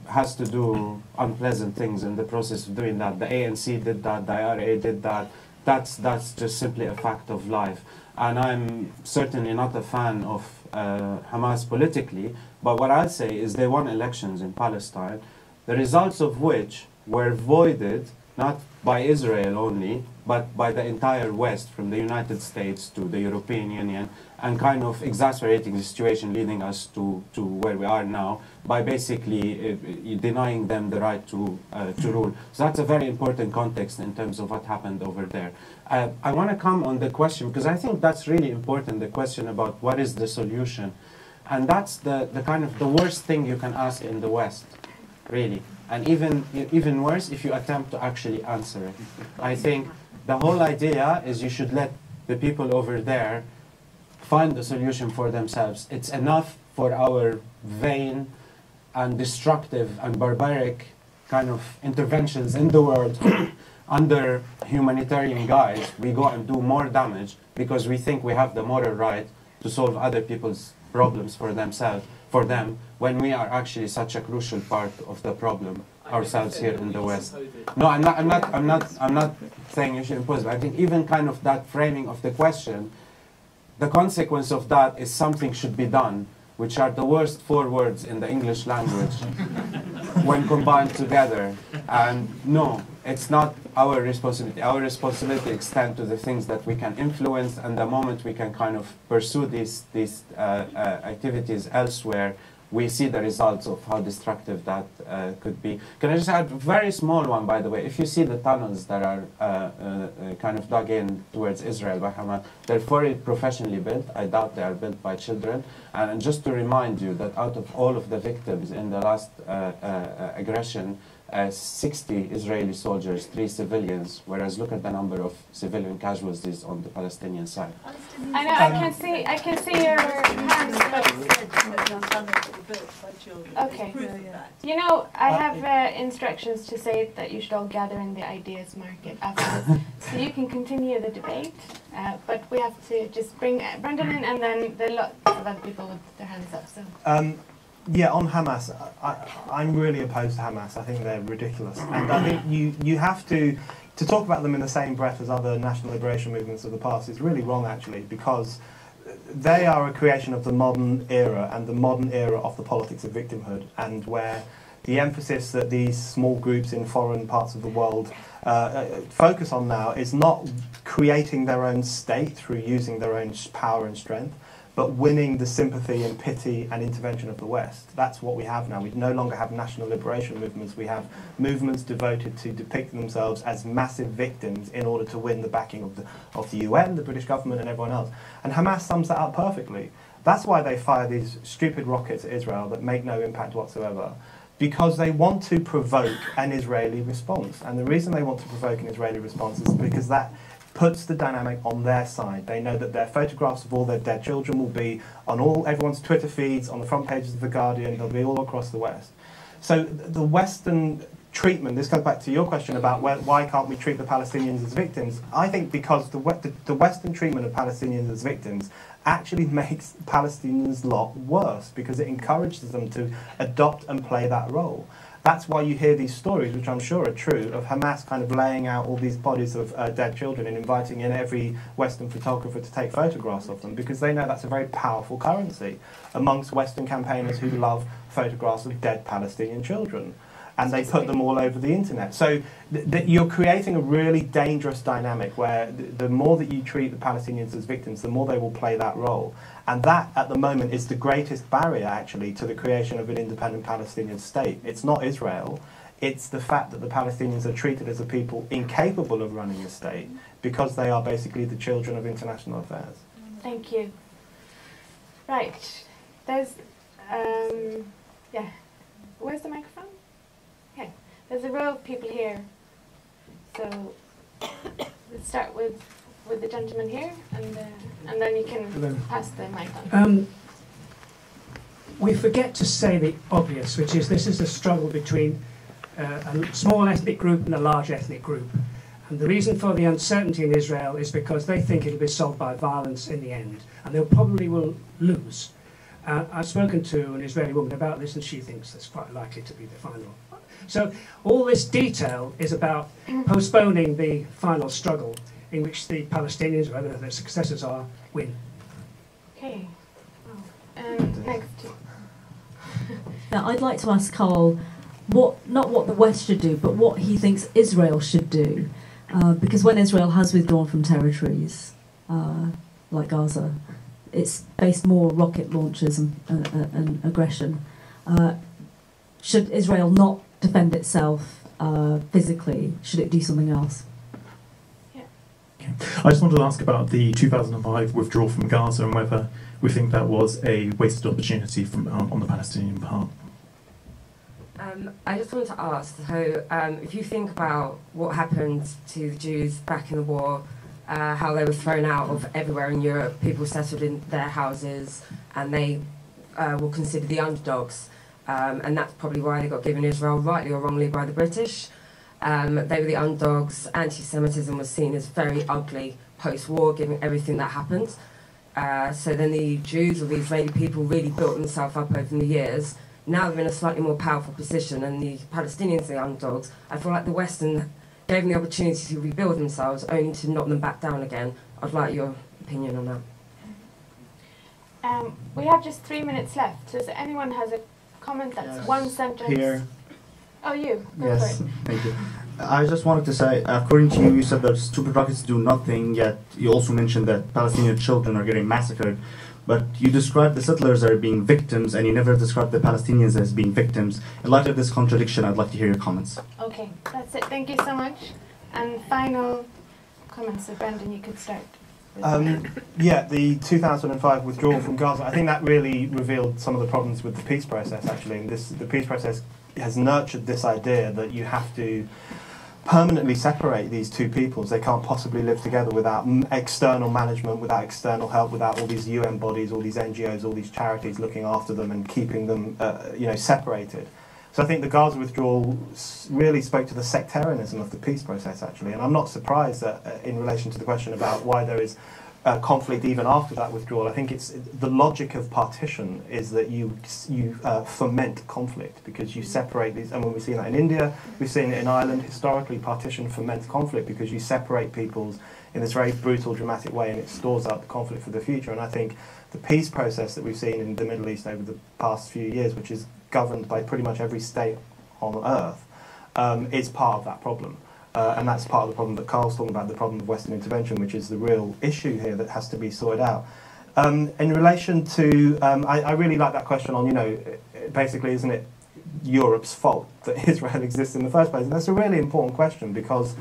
has to do unpleasant things in the process of doing that. The ANC did that, the IRA did that. That's just simply a fact of life. And I'm certainly not a fan of Hamas politically, but what I'll say is they won elections in Palestine, the results of which were voided not by Israel only, but by the entire West, from the United States to the European Union, and kind of exacerbating the situation, leading us to where we are now, by basically denying them the right to rule. So that's a very important context in terms of what happened over there. I want to come on the question, because I think that's really important, the question about what is the solution. And that's the kind of the worst thing you can ask in the West, really. And even worse if you attempt to actually answer it. I think the whole idea is you should let the people over there find the solution for themselves. It's enough for our vain and destructive and barbaric kind of interventions in the world under humanitarian guise. We go and do more damage because we think we have the moral right to solve other people's problems for them, when we are actually such a crucial part of the problem ourselves here in the West. No, I'm not saying you should impose, but I think even kind of that framing of the question, the consequence of that is something should be done, which are the worst four words in the English language when combined together. And no, it's not our responsibility. Our responsibility extends to the things that we can influence, and the moment we can kind of pursue these activities elsewhere, we see the results of how destructive that could be. Can I just add a very small one, by the way? If you see the tunnels that are kind of dug in towards Israel by Hamas, they're fully professionally built. I doubt they are built by children. And just to remind you that out of all of the victims in the last aggression, 60 Israeli soldiers, 3 civilians, whereas look at the number of civilian casualties on the Palestinian side. I know, I can see your hands. Okay. You know, I have instructions to say that you should all gather in the ideas market afterwards, so you can continue the debate. But we have to just bring Brendan in, and then there are lots of other people with their hands up. So. Yeah, on Hamas, I'm really opposed to Hamas. I think they're ridiculous. And I think you have to talk about them in the same breath as other national liberation movements of the past is really wrong, actually, because they are a creation of the modern era and the modern era of the politics of victimhood, and where the emphasis that these small groups in foreign parts of the world focus on now is not creating their own state through using their own power and strength, but winning the sympathy and pity and intervention of the West. That's what we have now. We no longer have national liberation movements. We have movements devoted to depicting themselves as massive victims in order to win the backing of the UN, the British government, and everyone else. And Hamas sums that up perfectly. That's why they fire these stupid rockets at Israel that make no impact whatsoever, because they want to provoke an Israeli response. And the reason they want to provoke an Israeli response is because that puts the dynamic on their side. They know that their photographs of all their dead children will be on everyone's Twitter feeds, on the front pages of The Guardian, they'll be all across the West. So the Western treatment, this comes back to your question about why can't we treat the Palestinians as victims? I think because the Western treatment of Palestinians as victims actually makes Palestinians' lot worse, because it encourages them to adopt and play that role. That's why you hear these stories, which I'm sure are true, of Hamas kind of laying out all these bodies of dead children and inviting in every Western photographer to take photographs of them, because they know that's a very powerful currency amongst Western campaigners who love photographs of dead Palestinian children. And they put them all over the internet. So you're creating a really dangerous dynamic where the more that you treat the Palestinians as victims, the more they will play that role. And that, at the moment, is the greatest barrier, actually, to the creation of an independent Palestinian state. It's not Israel. It's the fact that the Palestinians are treated as a people incapable of running a state because they are basically the children of international affairs. Thank you. Right. There's, yeah. Where's the microphone? Okay. There's a row of people here. So let's start with the gentleman here, and then you can pass the mic on. We forget to say the obvious, which is this is a struggle between a small ethnic group and a large ethnic group. And the reason for the uncertainty in Israel is because they think it'll be solved by violence in the end, and they probably will lose. I've spoken to an Israeli woman about this, and she thinks that's quite likely to be the final. So all this detail is about postponing the final struggle in which the Palestinians, whether their successors are, win. Okay. And next. Now, I'd like to ask Carl, not what the West should do, but what he thinks Israel should do. Because when Israel has withdrawn from territories like Gaza, it's faced more rocket launches and aggression. Should Israel not defend itself physically? Should it do something else? I just wanted to ask about the 2005 withdrawal from Gaza and whether we think that was a wasted opportunity from, on the Palestinian part. I just wanted to ask, so if you think about what happened to the Jews back in the war, how they were thrown out of everywhere in Europe, people settled in their houses, and they were considered the underdogs, and that's probably why they got given Israel, rightly or wrongly, by the British. They were the underdogs. Anti-Semitism was seen as very ugly post-war, given everything that happened. So then the Jews or the Israeli people really built themselves up over the years. Now they're in a slightly more powerful position, and the Palestinians are the underdogs. I feel like the Western gave them the opportunity to rebuild themselves, only to knock them back down again. I'd like your opinion on that. We have just 3 minutes left. So if anyone has a comment that's one sentence. Here. Oh, you. Go Yes, for it. thank you. I just wanted to say, according to you, you said that stupid rockets do nothing, yet you also mentioned that Palestinian children are getting massacred. But you described the settlers as being victims, and you never described the Palestinians as being victims. In light of this contradiction, I'd like to hear your comments. Okay, that's it. Thank you so much. And final comments. So Brendan, you could start. Yeah, the 2005 withdrawal from Gaza, I think that really revealed some of the problems with the peace process, actually. And the peace process has nurtured this idea that you have to permanently separate these two peoples. They can't possibly live together without external management, without external help, without all these UN bodies, all these NGOs, all these charities looking after them and keeping them separated. So I think the Gaza withdrawal really spoke to the sectarianism of the peace process, actually. And I'm not surprised that in relation to the question about why there is conflict even after that withdrawal. I think it's the logic of partition is that you foment conflict because you separate these, and when we've seen that in India, we've seen it in Ireland. Historically, partition foments conflict because you separate peoples in this very brutal, dramatic way, and it stores up the conflict for the future. And I think the peace process that we've seen in the Middle East over the past few years, which is governed by pretty much every state on earth, is part of that problem. And that's part of the problem that Carl's talking about, the problem of Western intervention, which is the real issue here that has to be sorted out. In relation to, I really like that question on, basically, isn't it Europe's fault that Israel exists in the first place? And that's a really important question because,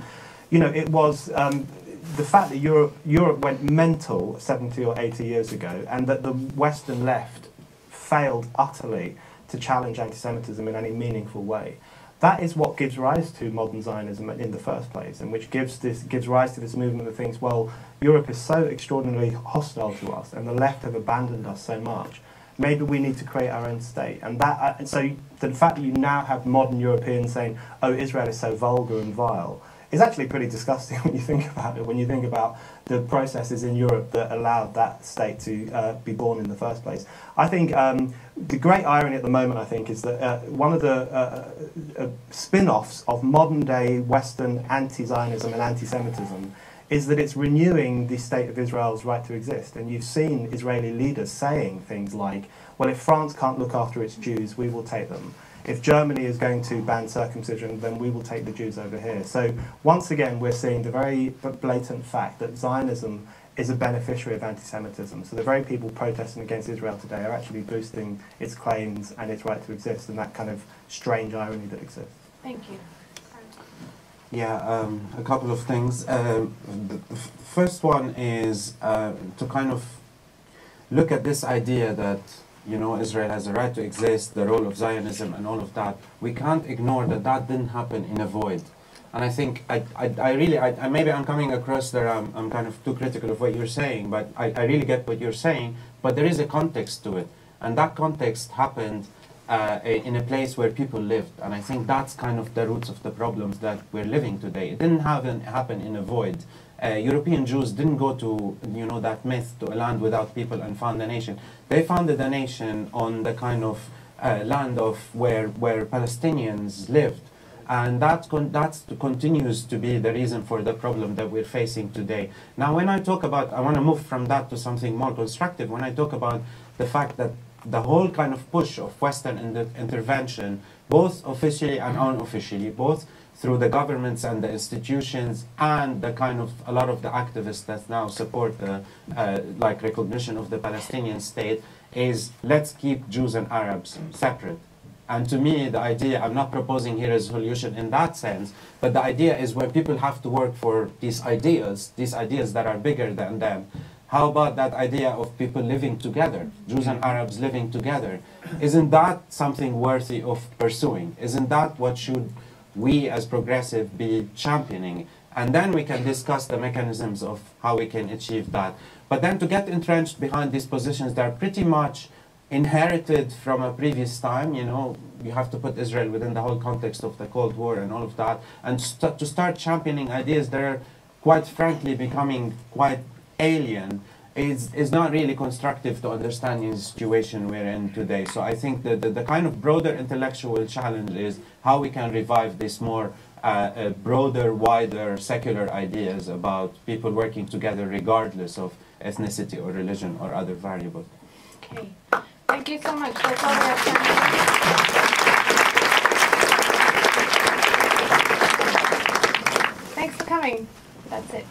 it was the fact that Europe went mental 70 or 80 years ago and that the Western left failed utterly to challenge anti-Semitism in any meaningful way. That is what gives rise to modern Zionism in the first place, and which gives rise to this movement that thinks, well, Europe is so extraordinarily hostile to us, and the left have abandoned us so much. Maybe we need to create our own state. And so the fact that you now have modern Europeans saying, oh, Israel is so vulgar and vile, is actually pretty disgusting when you think about it, when you think about the processes in Europe that allowed that state to be born in the first place. I think the great irony at the moment, I think, is that one of the spin-offs of modern-day Western anti-Zionism and anti-Semitism is that it's renewing the state of Israel's right to exist. And you've seen Israeli leaders saying things like, well, if France can't look after its Jews, we will take them. If Germany is going to ban circumcision, then we will take the Jews over here. So once again, we're seeing the very blatant fact that Zionism is a beneficiary of anti-Semitism. So the very people protesting against Israel today are actually boosting its claims and its right to exist, and that kind of strange irony that exists. Thank you. Yeah, a couple of things. The first one is to kind of look at this idea that Israel has a right to exist, the role of Zionism and all of that. We can't ignore that that didn't happen in a void. And I think maybe I'm coming across there, I'm kind of too critical of what you're saying, but I really get what you're saying, but there is a context to it. And that context happened in a place where people lived. And I think that's kind of the roots of the problems that we're living today. It didn't happen in a void. European Jews didn't go to, that myth, to a land without people and found a nation. They founded a nation on the kind of land of where Palestinians lived. And that continues to be the reason for the problem that we're facing today. Now, when I talk about, I want to move from that to something more constructive. When I talk about the fact that the whole kind of push of Western intervention, both officially and unofficially, both through the governments and the institutions and the kind of a lot of the activists that now support the like recognition of the Palestinian state, is let's keep Jews and Arabs separate. And to me, the idea, I'm not proposing here a solution in that sense, but the idea is when people have to work for these ideas that are bigger than them, how about that idea of people living together, Jews and Arabs living together? Isn't that something worthy of pursuing? Isn't that what should we as progressive be championing? And then we can discuss the mechanisms of how we can achieve that. But then to get entrenched behind these positions that are pretty much inherited from a previous time, you have to put Israel within the whole context of the Cold War and all of that, and to start championing ideas that are quite frankly becoming quite alien is not really constructive to understanding the situation we're in today. So I think that the kind of broader intellectual challenge is how we can revive this more broader, wider, secular ideas about people working together regardless of ethnicity or religion or other variables. Okay. Thank you so much. That's all we have time for. Thanks for coming. That's it.